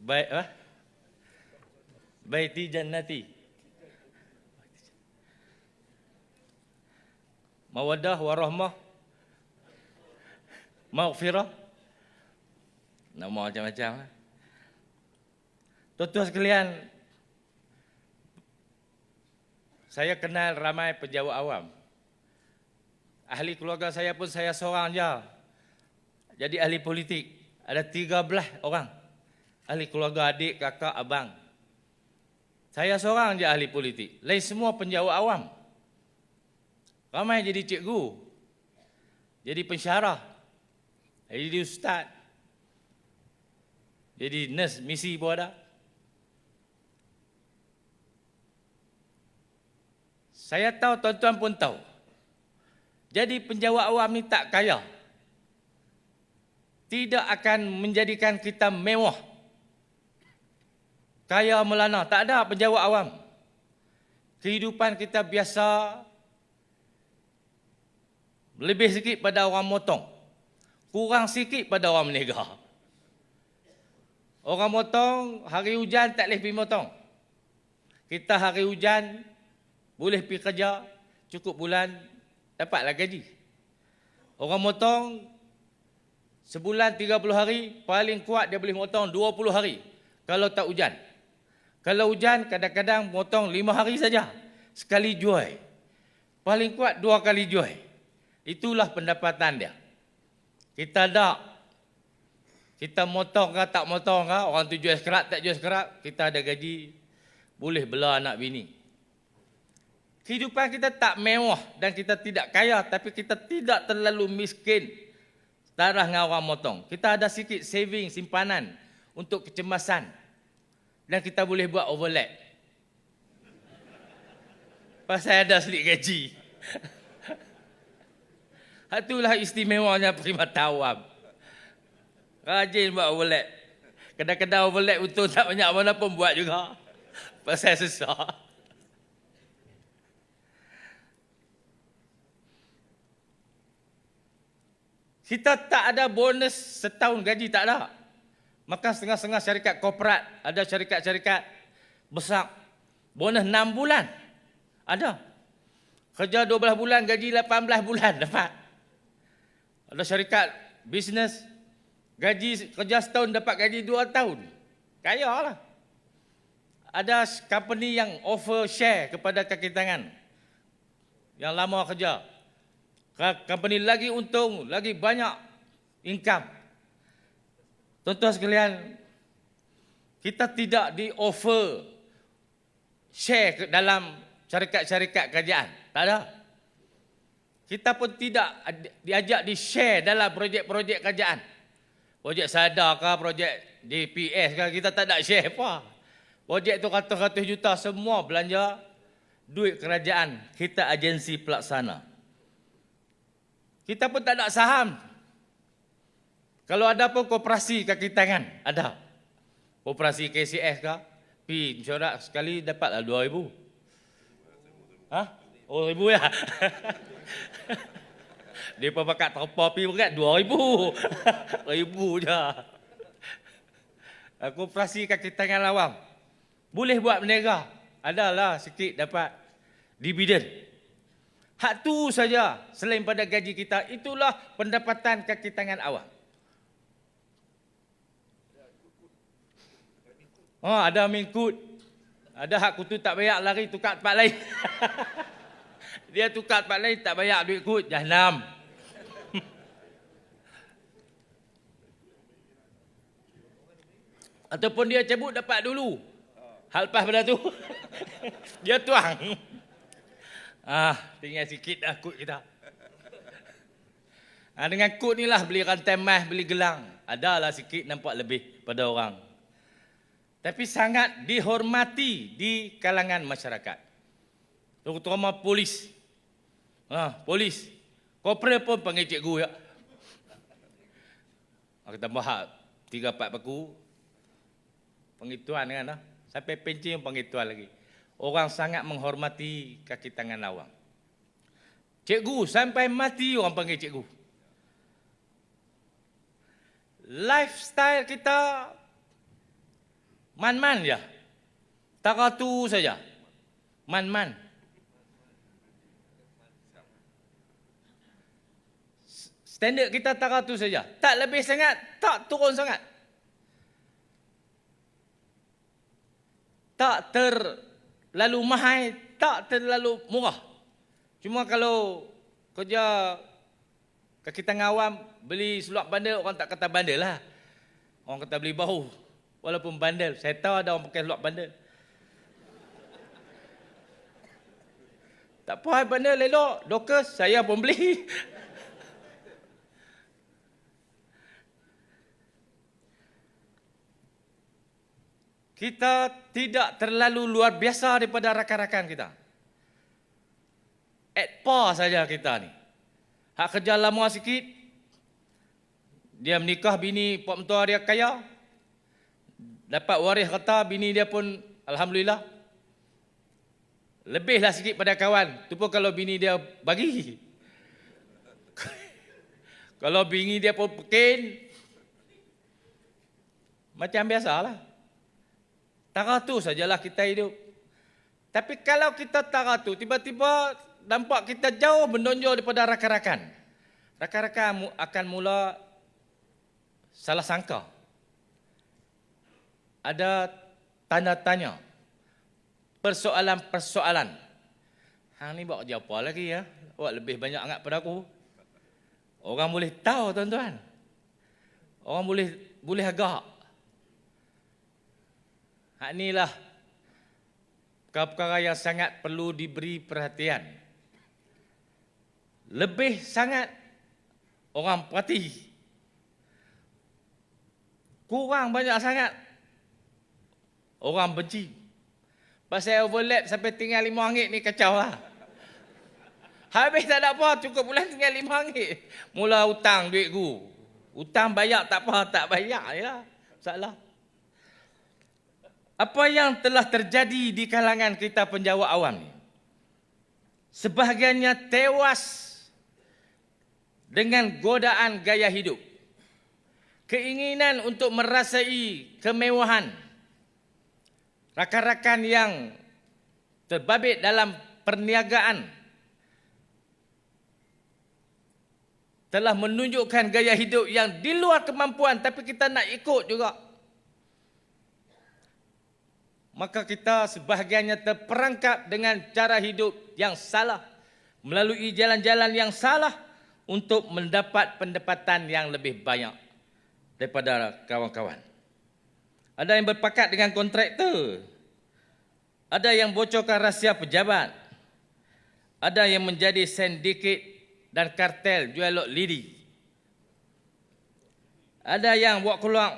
Baik, Baiti jannati. Mawaddah warahmah. maghfirah. Nama macam-macam. Tuan-tuan sekalian, saya kenal ramai pejabat awam. Ahli keluarga saya pun saya seorang je jadi ahli politik. Ada 13 orang ahli keluarga, adik, kakak, abang. Saya seorang je ahli politik. Lain semua penjawat awam. Ramai jadi cikgu, jadi pensyarah, jadi ustaz, jadi nurse misi pun ada. Saya tahu, tuan-tuan pun tahu. Jadi penjawat awam ni tak kaya. Tidak akan menjadikan kita mewah, kaya melana. Tak ada penjawat awam. Kehidupan kita biasa, lebih sikit pada orang motong, kurang sikit pada orang menega. Orang motong, hari hujan tak boleh pergi motong. Kita hari hujan, boleh pergi kerja, cukup bulan, dapatlah gaji. Orang motong, sebulan 30 hari, paling kuat dia boleh motong 20 hari. Kalau tak hujan. Kalau hujan, kadang-kadang motong 5 hari saja. Sekali jual. Paling kuat 2 kali jual. Itulah pendapatan dia. Kita tak. Kita motong ke tak motong ke, orang tu jual sekerat, tak jual sekerat, kita ada gaji, boleh bela anak bini. Kehidupan kita tak mewah dan kita tidak kaya, tapi kita tidak terlalu miskin. Setara dengan orang motong. Kita ada sikit saving, simpanan untuk kecemasan. Dan kita boleh buat overlap. Pasal ada selit gaji. Itulah istimewanya perkhidmatan awam. Rajin buat overlap. Kadang-kadang overlap betul tak banyak mana pun buat juga. Pasal susah. Kita tak ada bonus setahun gaji, tak ada. Maka setengah-setengah syarikat korporat, ada syarikat-syarikat besar, bonus 6 bulan. Ada. Kerja 12 bulan, gaji 18 bulan dapat. Ada syarikat bisnes, gaji kerja setahun dapat gaji 2 tahun. Kaya lah. Ada company yang offer share kepada kaki tangan yang lama kerja. Company lagi untung, lagi banyak income. Tuan-tuan sekalian, kita tidak di-offer share dalam syarikat-syarikat kerajaan. Tak ada. Kita pun tidak diajak di-share dalam projek-projek kerajaan. Projek SADA ke, projek DPS ke, kita tak ada share apa. Projek tu ratus-ratus juta, semua belanja duit kerajaan. Kita agensi pelaksana. Kita pun tak ada saham. Kalau ada pun koperasi kaki tangan, ada. Koperasi KCS ke, pi mesyuarat sekali dapatlah 2,000. Hah? Oh, 1,000 ya? Dia pun pakat terpa pi berat 2,000. 1,000 je. Koperasi kaki tangan awam. Boleh buat berniaga. Adalah sikit dapat dividen. Hak tu saja selain pada gaji kita, itulah pendapatan kaki tangan awam. Oh, ada mingkut. Ada hak kutu tak bayar, lari tukar tempat lain. Dia tukar tempat lain tak bayar duit kut, jahanam. Ataupun dia cabut dapat dulu. Hal lepas pada tu dia tuang. Tinggal sikit dah kut kita. Dengan kut ni lah beli rantai mas, beli gelang. Adalah sikit nampak lebih pada orang. Tapi sangat dihormati di kalangan masyarakat. Terutama polis. Polis. Korporal pun panggil cikgu ya. Kita bahas 3-4 paku. Panggil tuan kan dah. Sampai pencing panggil tuan lagi. Orang sangat menghormati kaki tangan awam. Cikgu, sampai mati orang panggil cikgu. Lifestyle kita man-man je. Taratu saja. Man-man. Standard kita 300 saja. Tak lebih sangat, tak turun sangat. Tak terlalu mahal, tak terlalu murah. Cuma kalau kerja kaki tangan awam, beli seluar bandel, orang tak kata bandel lah. Orang kata beli bahu. Walaupun bandel. Saya tahu ada orang pakai seluar bandel. Tak apa, bandel elok. Dokus, saya pun beli. Kita tidak terlalu luar biasa daripada rakan-rakan kita. At par saja kita ni. Hak kerja lama sikit, dia menikah, bini pak mentua dia kaya, dapat waris harta, bini dia pun alhamdulillah lebihlah sikit pada kawan. Tu pun kalau bini dia bagi. Kalau bini dia pun pekin, macam biasalah. 300 sajalah kita hidup. Tapi kalau kita 300, tiba-tiba nampak kita jauh menonjol daripada rakan-rakan. Rakan-rakan akan mula salah sangka. Ada tanda tanya. Persoalan-persoalan. Hang ni buat kerja apa lagi ya? Awak lebih banyak angat pada aku. Orang boleh tahu tuan-tuan. Orang boleh agak. Hak inilah perkara yang sangat perlu diberi perhatian. Lebih sangat orang perhati. Kurang banyak sangat orang benci. Pasal overlap sampai tinggal RM5 ni kacau lah. Habis tak ada apa, cukup bulan tinggal RM5. Mula hutang duit ku. Hutang bayar tak apa, tak bayar ya. Salah. Apa yang telah terjadi di kalangan kita penjawat awam ni? Sebahagiannya tewas dengan godaan gaya hidup. Keinginan untuk merasai kemewahan. Rakan-rakan yang terbabit dalam perniagaan telah menunjukkan gaya hidup yang di luar kemampuan, tapi kita nak ikut juga. Maka kita sebahagiannya terperangkap dengan cara hidup yang salah, melalui jalan-jalan yang salah untuk mendapat pendapatan yang lebih banyak daripada kawan-kawan. Ada yang berpakat dengan kontraktor. Ada yang bocorkan rahsia pejabat. Ada yang menjadi sindiket dan kartel jual lot lidi. Ada yang buat keluar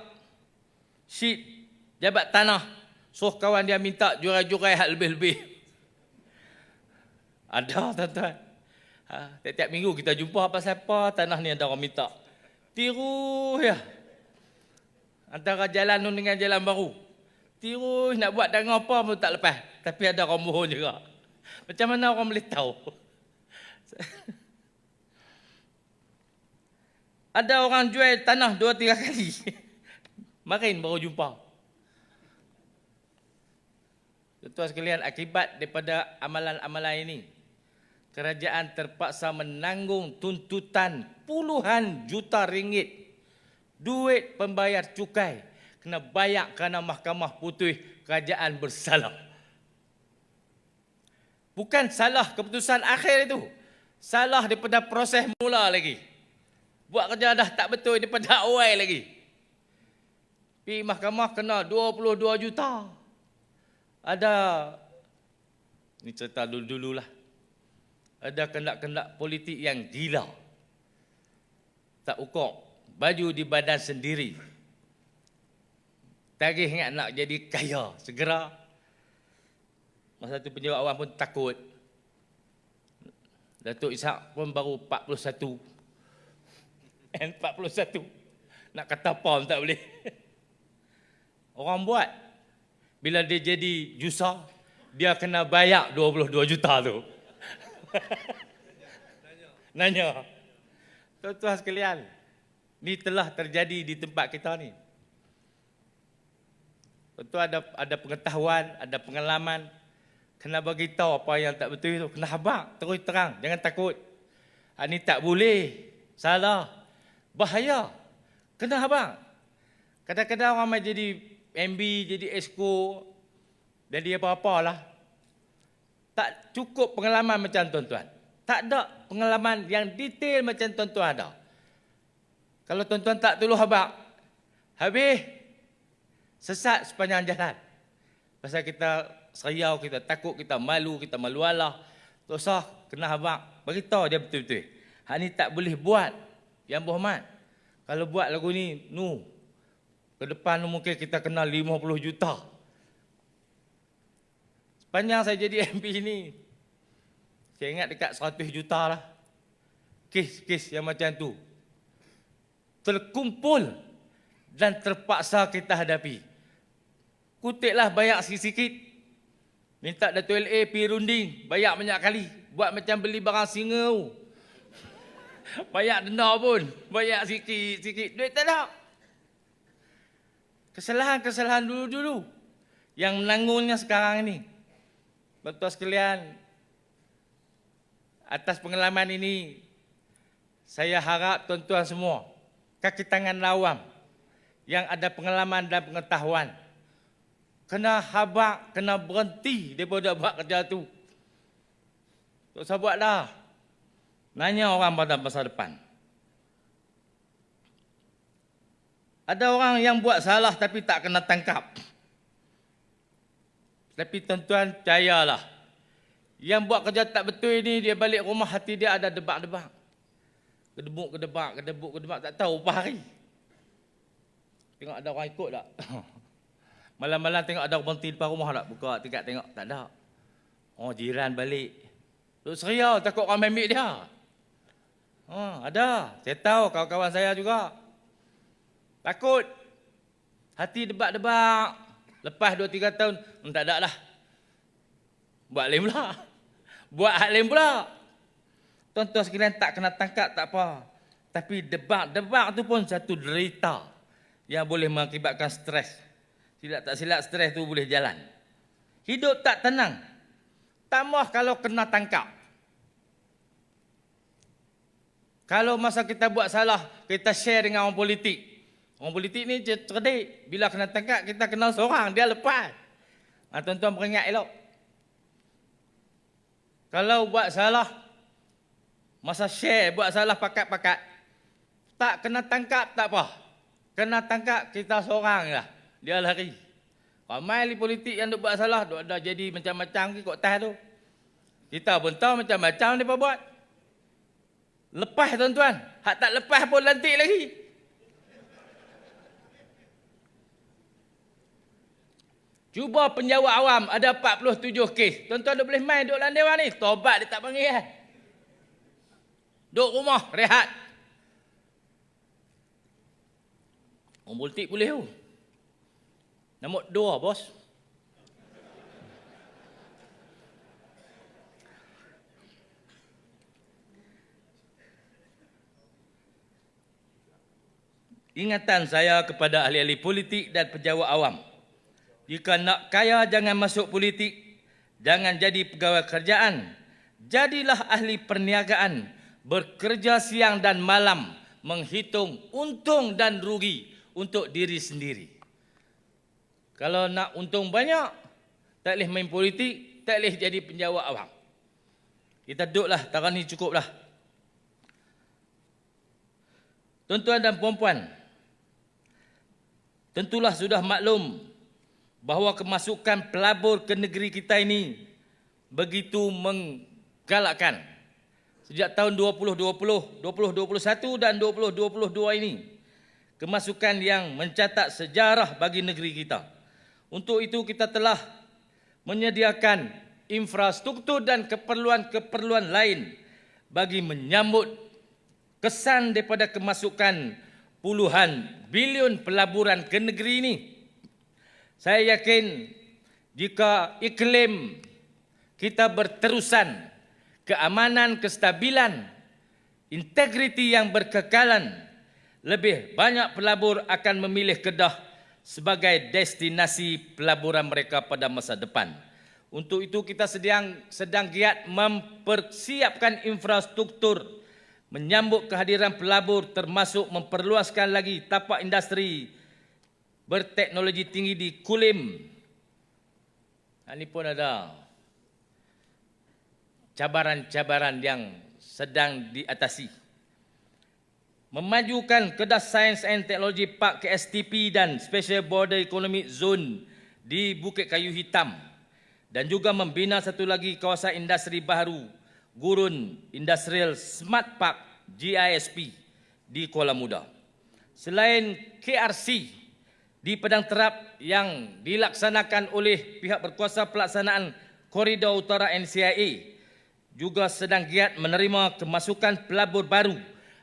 sheet jabat tanah. So kawan dia minta jurai-jurai hak lebih-lebih. Ada tuan-tuan. Tiap-tiap minggu kita jumpa pasal apa tanah ni ada orang minta. Tiru ya. Antara jalan nun dengan jalan baru. Tiru nak buat dengan apa pun tak lepas. Tapi ada orang bohong juga. Macam mana orang boleh tahu? Ada orang jual tanah 2-3 kali. Marin baru jumpa. Tuan-tuan sekalian, akibat daripada amalan-amalan ini, kerajaan terpaksa menanggung tuntutan puluhan juta ringgit. Duit pembayar cukai kena bayar kerana Mahkamah Putih kerajaan bersalah. Bukan salah keputusan akhir itu. Salah daripada proses mula lagi. Buat kerja dah tak betul daripada awal lagi. Pergi mahkamah kena 22 juta. Ada, ni cerita dulu-dululah. Ada kendak-kendak politik yang gila. Tak ukur. Baju di badan sendiri. Tagih ingat nak jadi kaya. Segera. Masa tu penjawat awam pun takut. Datuk Ishak pun baru 41. And 41. Nak kata apa pun tak boleh. Orang buat. Bila dia jadi jusa, dia kena bayar 22 juta tu. Nanya. Tuan-tuan sekalian. Ini telah terjadi di tempat kita ni. Tentu ada pengetahuan, ada pengalaman. Kena bagi tahu apa yang tak betul itu. Kena habaq, terus terang. Jangan takut. Ini tak boleh. salah, bahaya. Kena abang. Kadang-kadang orang main jadi MB, jadi Esko, jadi apa-apalah. Tak cukup pengalaman macam tuan-tuan. Tak ada pengalaman yang detail macam tuan-tuan ada. Kalau tuan-tuan tak tolong abang, habis sesat sepanjang jalan. Pasal kita seriau, kita takut, kita malu Allah. Tak usah kena abang. Beritahu dia betul-betul. Hak ni tak boleh buat. Yang berhormat. Kalau buat lagu ni, ke depan mungkin kita kena 50 juta. Sepanjang saya jadi MP ni, saya ingat dekat 100 juta lah. Kes-kes yang macam tu terkumpul dan terpaksa kita hadapi. Kutiplah bayar sikit-sikit. Minta Dato' LA pergi runding, bayar banyak kali. Buat macam beli barang singa. Bayar denda pun, bayar sikit-sikit. Duit tak ada. Kesalahan-kesalahan dulu-dulu yang menanggungnya sekarang ini. Tuan-tuan sekalian, atas pengalaman ini, saya harap tuan-tuan semua, kaki tangan lawam yang ada pengalaman dan pengetahuan, kena habaq, kena berhenti daripada buat kerja tu. Tak usah buat dah. Nanya orang pada masa depan. Ada orang yang buat salah tapi tak kena tangkap. Tapi tuan-tuan percayalah, yang buat kerja tak betul ini, dia balik rumah hati dia ada debak-debak. Kedebuk-kedebak, tak tahu apa hari. Tengok ada orang ikut tak? Malam-malam tengok ada orang berhenti depan rumah tak? Buka tingkat tengok, tak ada. Oh, jiran balik. Duk seriau, takut orang ambil dia. Ada. Saya tahu kawan-kawan saya juga. Takut. Hati debak-debak. Lepas 2-3 tahun, tak ada lah. Buat lain pula. Buat hal lain pula. Tuan-tuan sekalian tak kena tangkap, tak apa. Tapi debak-debak tu pun satu derita yang boleh mengakibatkan stres. Tak silap stres tu boleh jalan. Hidup tak tenang. Tambah kalau kena tangkap. Kalau masa kita buat salah, kita share dengan orang politik. Orang politik ni cerdik. Bila kena tangkap, kita kenal seorang, dia lepas. Tuan-tuan peringat elok. Kalau buat salah, masa share, buat salah pakat-pakat, tak kena tangkap, tak apa. Kena tangkap, kita seorang lah. Dia lari. Ramai li politik yang buat salah, dah jadi macam-macam ke kot tas tu. Kita pun tahu macam-macam mereka buat. Lepas tuan-tuan. Hak tak lepas pun lantik lagi. Cuba penjawat awam ada 47 kes. Tuan-tuan dah boleh main duduk dalam dewan ni. Tobat dia tak panggil kan. Duduk rumah, rehat. Orang politik boleh tu. Nombor 2, bos. Ingatan saya kepada ahli-ahli politik dan pejabat awam. Jika nak kaya, jangan masuk politik. Jangan jadi pegawai kerajaan. Jadilah ahli perniagaan. Bekerja siang dan malam. Menghitung untung dan rugi untuk diri sendiri. Kalau nak untung banyak, tak boleh main politik, tak boleh jadi penjawat awam. Kita duduklah, taran ni cukuplah. Tuan-tuan dan puan-puan, tentulah sudah maklum bahawa kemasukan pelabur ke negeri kita ini begitu menggalakkan. Sejak tahun 2020, 2021 dan 2022 ini, kemasukan yang mencatat sejarah bagi negeri kita. Untuk itu kita telah menyediakan infrastruktur dan keperluan-keperluan lain bagi menyambut kesan daripada kemasukan puluhan bilion pelaburan ke negeri ini. Saya yakin jika iklim kita berterusan, keamanan, kestabilan, integriti yang berkekalan, lebih banyak pelabur akan memilih Kedah sebagai destinasi pelaburan mereka pada masa depan. Untuk itu kita sedang giat mempersiapkan infrastruktur, menyambut kehadiran pelabur termasuk memperluaskan lagi tapak industri berteknologi tinggi di Kulim. Ini pun ada cabaran-cabaran yang sedang diatasi. Memajukan Kedah Science and Technology Park KSTP dan Special Border Economic Zone di Bukit Kayu Hitam, dan juga membina satu lagi kawasan industri baru Gurun Industrial Smart Park GISP di Kuala Muda. Selain KRC di Padang Terap yang dilaksanakan oleh pihak berkuasa pelaksanaan Koridor Utara NCIA, juga sedang giat menerima kemasukan pelabur baru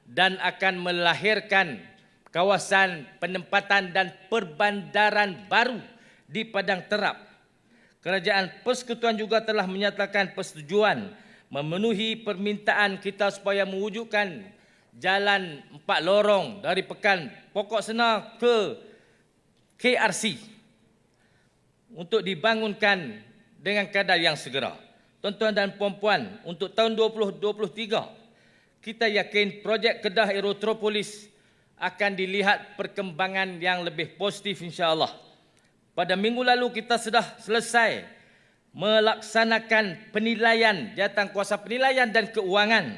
dan akan melahirkan kawasan penempatan dan perbandaran baru di Padang Terap. Kerajaan Persekutuan juga telah menyatakan persetujuan memenuhi permintaan kita supaya mewujudkan jalan 4 lorong dari Pekan Pokok Senar ke KRC untuk dibangunkan dengan kadar yang segera. Tuan-tuan dan puan-puan, untuk tahun 2023, kita yakin projek Kedah Aerotropolis akan dilihat perkembangan yang lebih positif insya-Allah. Pada minggu lalu kita sudah selesai melaksanakan penilaian jawatankuasa penilaian dan keuangan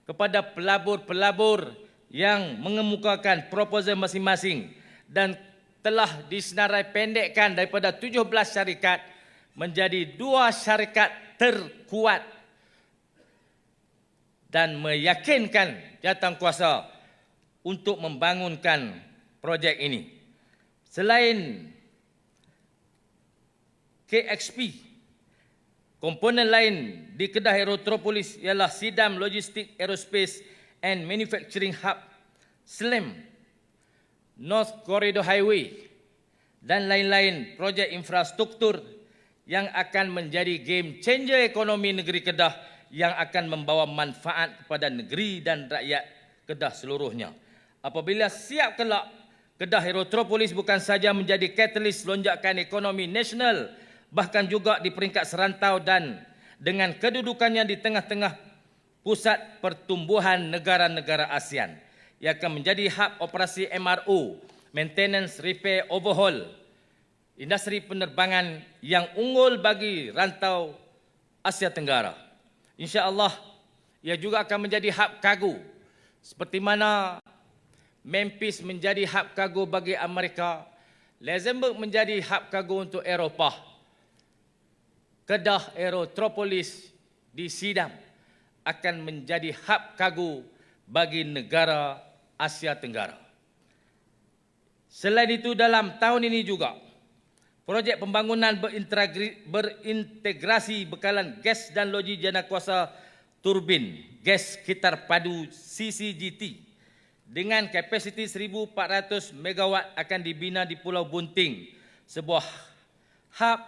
kepada pelabur-pelabur yang mengemukakan proposal masing-masing, dan telah disenarai pendekkan daripada 17 syarikat menjadi 2 syarikat terkuat dan meyakinkan jawatankuasa untuk membangunkan projek ini. Selain KXP, komponen lain di Kedah Aerotropolis ialah Sidam Logistik Aerospace and Manufacturing Hub, SLAM, North Corridor Highway, dan lain-lain projek infrastruktur yang akan menjadi game changer ekonomi negeri Kedah yang akan membawa manfaat kepada negeri dan rakyat Kedah seluruhnya. Apabila siap kelak, Kedah Aerotropolis bukan saja menjadi katalis lonjakan ekonomi nasional, bahkan juga di peringkat serantau, dan dengan kedudukannya di tengah-tengah pusat pertumbuhan negara-negara ASEAN. Ia akan menjadi hub operasi MRO, Maintenance, Repair, Overhaul, industri penerbangan yang unggul bagi rantau Asia Tenggara. InsyaAllah, ia juga akan menjadi hub kargo. Seperti mana Memphis menjadi hub kargo bagi Amerika, Luxembourg menjadi hub kargo untuk Eropah, Kedah Aerotropolis di Sidam akan menjadi hub kargo bagi negara Asia Tenggara. Selain itu, dalam tahun ini juga, projek pembangunan berintegrasi bekalan gas dan loji jana kuasa turbin gas sekitar padu CCGT dengan kapasiti 1,400 megawatt akan dibina di Pulau Bunting, sebuah hub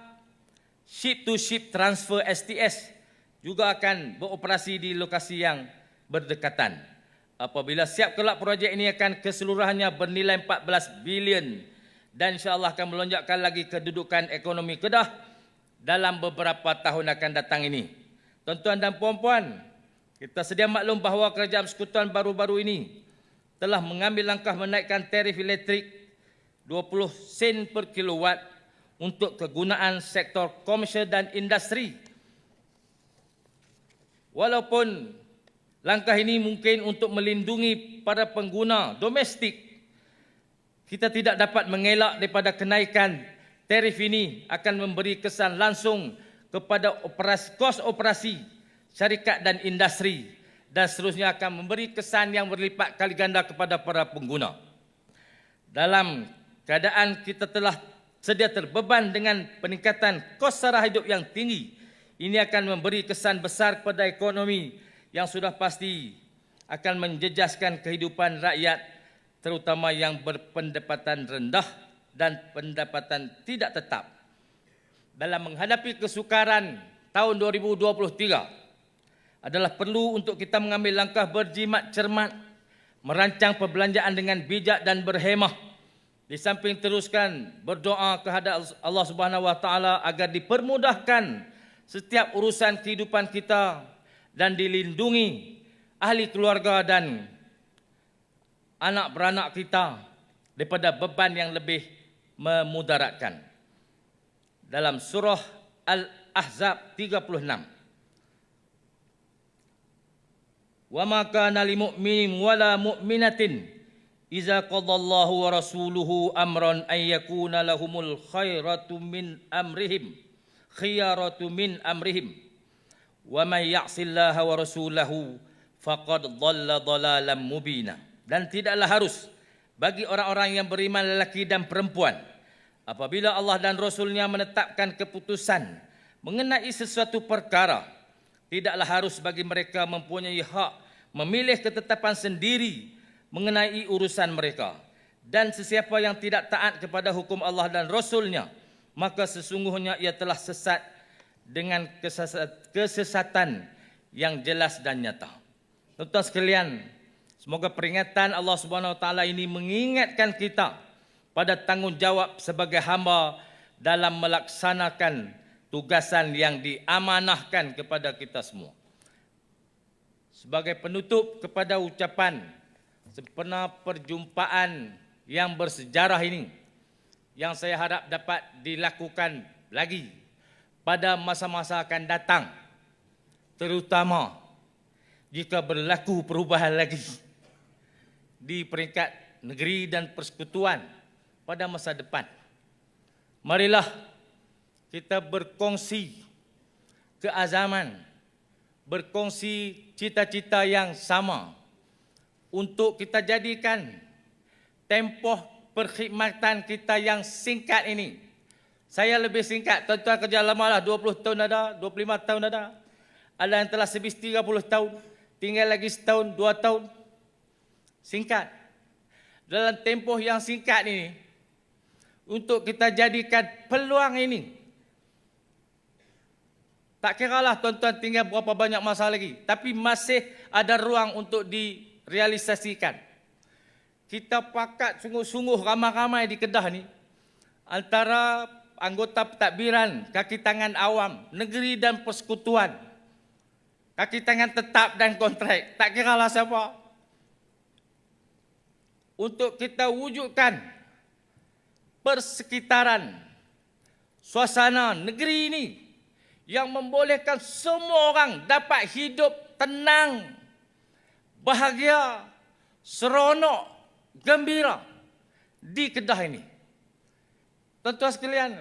ship-to-ship transfer STS juga akan beroperasi di lokasi yang berdekatan. Apabila siap kelak, projek ini akan keseluruhannya bernilai 14 bilion dan insya-Allah akan melonjakkan lagi kedudukan ekonomi Kedah dalam beberapa tahun akan datang ini. Tuan-tuan dan puan-puan, kita sedia maklum bahawa Kerajaan Persekutuan baru-baru ini telah mengambil langkah menaikkan tarif elektrik 20 sen per kilowatt untuk kegunaan sektor komersial dan industri. Walaupun langkah ini mungkin untuk melindungi para pengguna domestik, kita tidak dapat mengelak daripada kenaikan tarif ini akan memberi kesan langsung kepada kos operasi syarikat dan industri, dan seterusnya akan memberi kesan yang berlipat kali ganda kepada para pengguna. Dalam keadaan kita telah sedia terbeban dengan peningkatan kos sara hidup yang tinggi, ini akan memberi kesan besar kepada ekonomi yang sudah pasti akan menjejaskan kehidupan rakyat, terutama yang berpendapatan rendah dan pendapatan tidak tetap. Dalam menghadapi kesukaran tahun 2023, adalah perlu untuk kita mengambil langkah berjimat cermat, merancang perbelanjaan dengan bijak dan berhemah, di samping teruskan berdoa kehadap Allah Subhanahu Wa Taala agar dipermudahkan setiap urusan kehidupan kita dan dilindungi ahli keluarga dan anak beranak kita daripada beban yang lebih memudaratkan. Dalam surah Al-Ahzab 36. Wa ma kana lil mu'minin wala mu'minatin idza qadallahu wa rasuluhu amran ay yakuna lahumul khiyaratu min amrihim wa may ya'sillaha wa rasulahu faqad dhalla dhalalan mubina. Dan tidaklah harus bagi orang-orang yang beriman lelaki dan perempuan apabila Allah dan Rasulnya menetapkan keputusan mengenai sesuatu perkara, tidaklah harus bagi mereka mempunyai hak memilih ketetapan sendiri mengenai urusan mereka. Dan sesiapa yang tidak taat kepada hukum Allah dan Rasulnya, maka sesungguhnya ia telah sesat dengan kesesatan yang jelas dan nyata. Tuan-tuan sekalian, semoga peringatan Allah Subhanahu Wa Taala ini mengingatkan kita pada tanggungjawab sebagai hamba dalam melaksanakan tugasan yang diamanahkan kepada kita semua. Sebagai penutup kepada ucapan sempena perjumpaan yang bersejarah ini, yang saya harap dapat dilakukan lagi pada masa-masa akan datang, terutama jika berlaku perubahan lagi di peringkat negeri dan persekutuan pada masa depan. Marilah kita berkongsi keazaman, berkongsi cita-cita yang sama untuk kita jadikan tempoh perkhidmatan kita yang singkat ini. Saya lebih singkat, tuan-tuan kerja lama lah, 20 tahun ada, 25 tahun ada. Ada yang telah habis 30 tahun, tinggal lagi setahun, 2 tahun. Singkat. Dalam tempoh yang singkat ini, untuk kita jadikan peluang ini, tak kiralah tuan-tuan tinggal berapa banyak masa lagi, tapi masih ada ruang untuk direalisasikan. Kita pakat sungguh-sungguh ramai-ramai di Kedah ni, antara anggota pentadbiran, kaki tangan awam, negeri dan persekutuan, kaki tangan tetap dan kontrak, tak kiralah siapa, untuk kita wujudkan persekitaran suasana negeri ini yang membolehkan semua orang dapat hidup tenang, bahagia, seronok, gembira di Kedah ini. Tuan-tuan sekalian,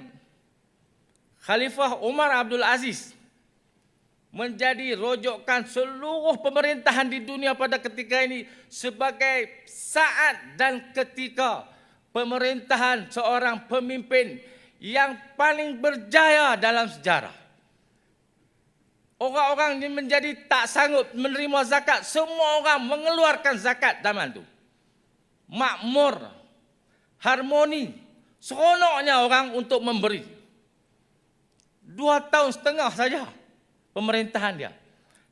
Khalifah Umar Abdul Aziz menjadi rojokan seluruh pemerintahan di dunia pada ketika ini sebagai saat dan ketika pemerintahan seorang pemimpin yang paling berjaya dalam sejarah. Orang-orang ini menjadi tak sanggup menerima zakat. Semua orang mengeluarkan zakat zaman itu. Makmur, harmoni, seronoknya orang untuk memberi. 2 tahun setengah saja pemerintahan dia.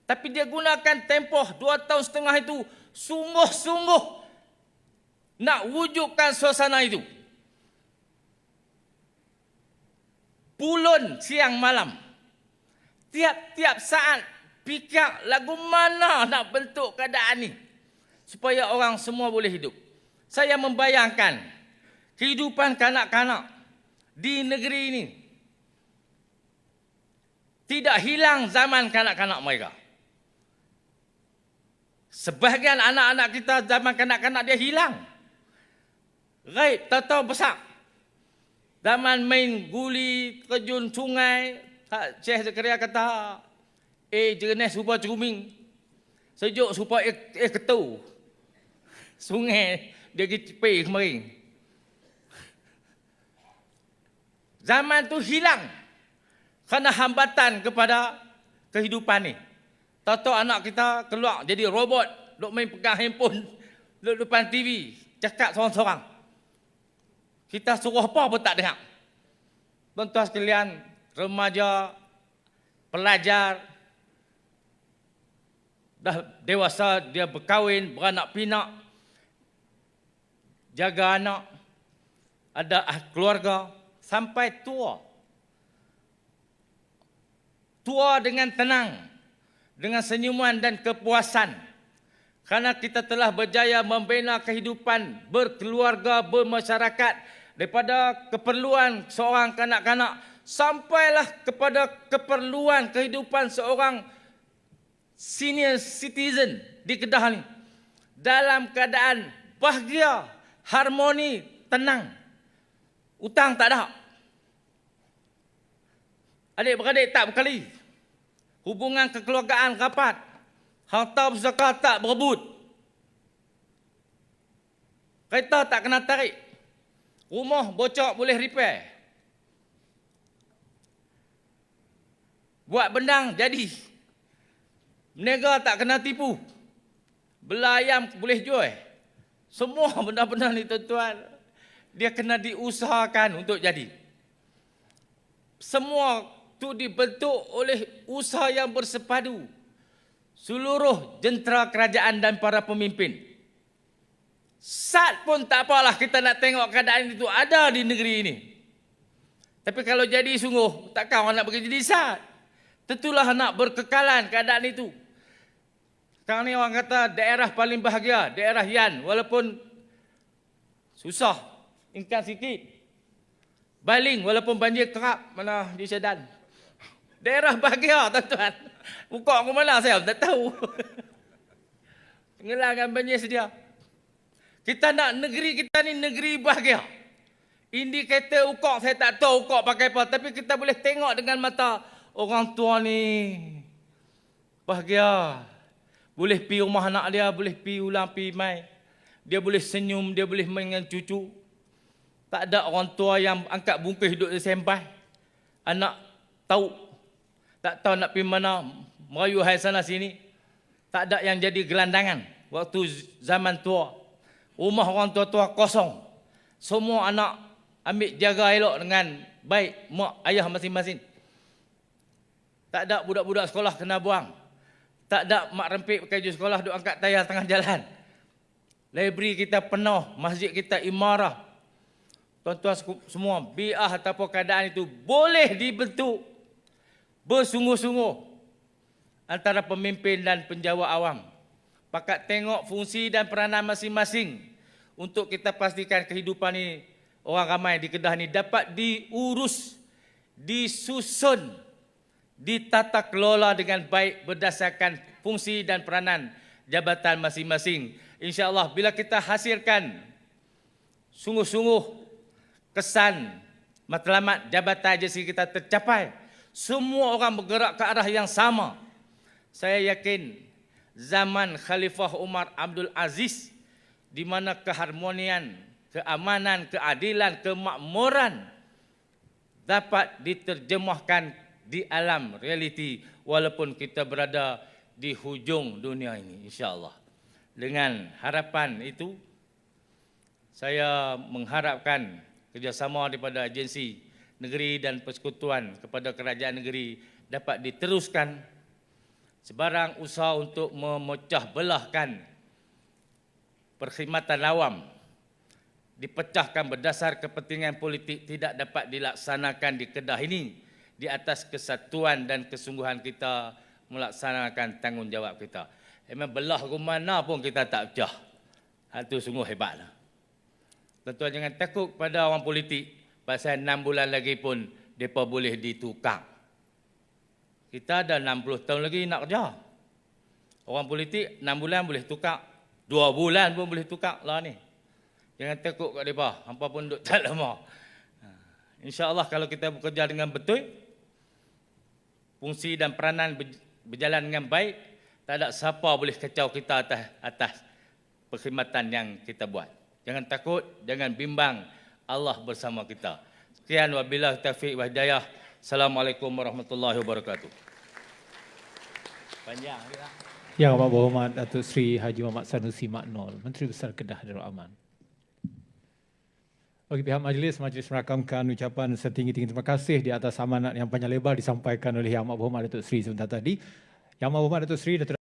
Tapi dia gunakan tempoh 2 tahun setengah itu sungguh-sungguh nak wujudkan suasana itu. Pulun siang malam. Tiap-tiap saat fikir lagu mana nak bentuk keadaan ni supaya orang semua boleh hidup. Saya membayangkan kehidupan kanak-kanak di negeri ini tidak hilang zaman kanak-kanak mereka. Sebahagian anak-anak kita zaman kanak-kanak dia hilang. Raib, tahu besar. Zaman main guli, terjun sungai, Syekh Zakaria kata, jenis supaya ceruming, sejuk supaya ketu. Sungai, dia pergi cepai kemarin. Zaman tu hilang kerana hambatan kepada kehidupan ni. Tahu-tahu anak kita keluar jadi robot, duk main pegang handphone, duk depan TV, cakap seorang-seorang. Kita suruh apa pun tak dengar. Tuan-tuan sekalian, remaja, pelajar, dah dewasa, dia berkahwin, beranak pinak, jaga anak, ada keluarga, sampai tua. Tua dengan tenang, dengan senyuman dan kepuasan. Kerana kita telah berjaya membina kehidupan berkeluarga, bermasyarakat daripada keperluan seorang kanak-kanak sampailah kepada keperluan kehidupan seorang senior citizen di Kedah ni dalam keadaan bahagia, harmoni, tenang. Hutang tak ada. Adik-beradik tak berkali. Hubungan kekeluargaan rapat. Harta pusaka tak berebut. Kereta tak kena tarik. Rumah bocor boleh repair. Buat bendang jadi. Menega tak kena tipu. Belayam boleh jual. Semua benda-benda ni tuan-tuan, dia kena diusahakan untuk jadi. Semua itu dibentuk oleh usaha yang bersepadu. Seluruh jentera kerajaan dan para pemimpin. Sat pun tak apalah kita nak tengok keadaan itu ada di negeri ini. Tapi kalau jadi sungguh, takkan orang nak pergi jadi sat. Tentulah nak berkekalan keadaan itu. Sekarang ni orang kata daerah paling bahagia, daerah Yan. Walaupun susah, ingkang sikit. Baling walaupun banjir kerap, mana di Sedan. Daerah bahagia tuan-tuan. Buka ke mana saya tak tahu. Tenggelamkan banjir sedia. Kita nak negeri kita ni negeri bahagia. Indikator ukok saya tak tahu ukok pakai apa. Tapi kita boleh tengok dengan mata orang tua ni bahagia. Boleh pi rumah anak dia, boleh pi ulang, pi mai. Dia boleh senyum, dia boleh main dengan cucu. Tak ada orang tua yang angkat bungkus duduk di sempai. Anak tahu. Tak tahu nak pergi mana, merayu hai sana sini. Tak ada yang jadi gelandangan waktu zaman tua. Rumah orang tua-tua kosong. Semua anak ambil jaga elok dengan baik mak ayah masing-masing. Tak ada budak-budak sekolah kena buang. Tak ada mak rempik pakai baju sekolah duk angkat tayar tengah jalan. Library kita penuh, masjid kita imarah. Tuan-tuan semua, bi'ah ataupun keadaan itu boleh dibentuk bersungguh-sungguh antara pemimpin dan penjawat awam. Pakat tengok fungsi dan peranan masing-masing untuk kita pastikan kehidupan ini orang ramai di Kedah ini dapat diurus, disusun, ditata kelola dengan baik berdasarkan fungsi dan peranan jabatan masing-masing. InsyaAllah bila kita hasilkan sungguh-sungguh kesan matlamat jabatan agensi kita tercapai, semua orang bergerak ke arah yang sama. Saya yakin zaman Khalifah Umar Abdul Aziz di mana keharmonian, keamanan, keadilan, kemakmuran dapat diterjemahkan di alam realiti walaupun kita berada di hujung dunia ini, insya-Allah. Dengan harapan itu, saya mengharapkan kerjasama daripada agensi negeri dan persekutuan kepada kerajaan negeri dapat diteruskan. Sebarang usaha untuk memecah belahkan perkhidmatan awam dipecahkan berdasar kepentingan politik tidak dapat dilaksanakan di Kedah ini di atas kesatuan dan kesungguhan kita melaksanakan tanggungjawab kita. Memang belah ke mana pun kita tak pecah. Itu sungguh hebatlah. Tuan-tuan jangan takut pada orang politik pasal 6 bulan lagi pun mereka boleh ditukar. Kita ada 60 tahun lagi nak kerja. Orang politik 6 bulan boleh tukar. 2 bulan pun boleh tukar lah ni. Jangan takut kat mereka. Hampa pun duduk tak lama. InsyaAllah kalau kita bekerja dengan betul, fungsi dan peranan berjalan dengan baik, tak ada siapa boleh kacau kita atas perkhidmatan yang kita buat. Jangan takut, jangan bimbang. Allah bersama kita. Sekian wabillahi taufiq wa hidayah. Assalamualaikum warahmatullahi wabarakatuh. Panjang kita. Yang Amat Berhormat Datuk Seri Haji Muhammad Sanusi Maknol, Menteri Besar Kedah Darul Aman. Bagi pihak majlis merakamkan ucapan setinggi-tinggi terima kasih di atas amanat yang panjang lebar disampaikan oleh Yang Amat Berhormat Datuk Seri sebentar tadi. Yang Amat Berhormat Datuk Seri Datuk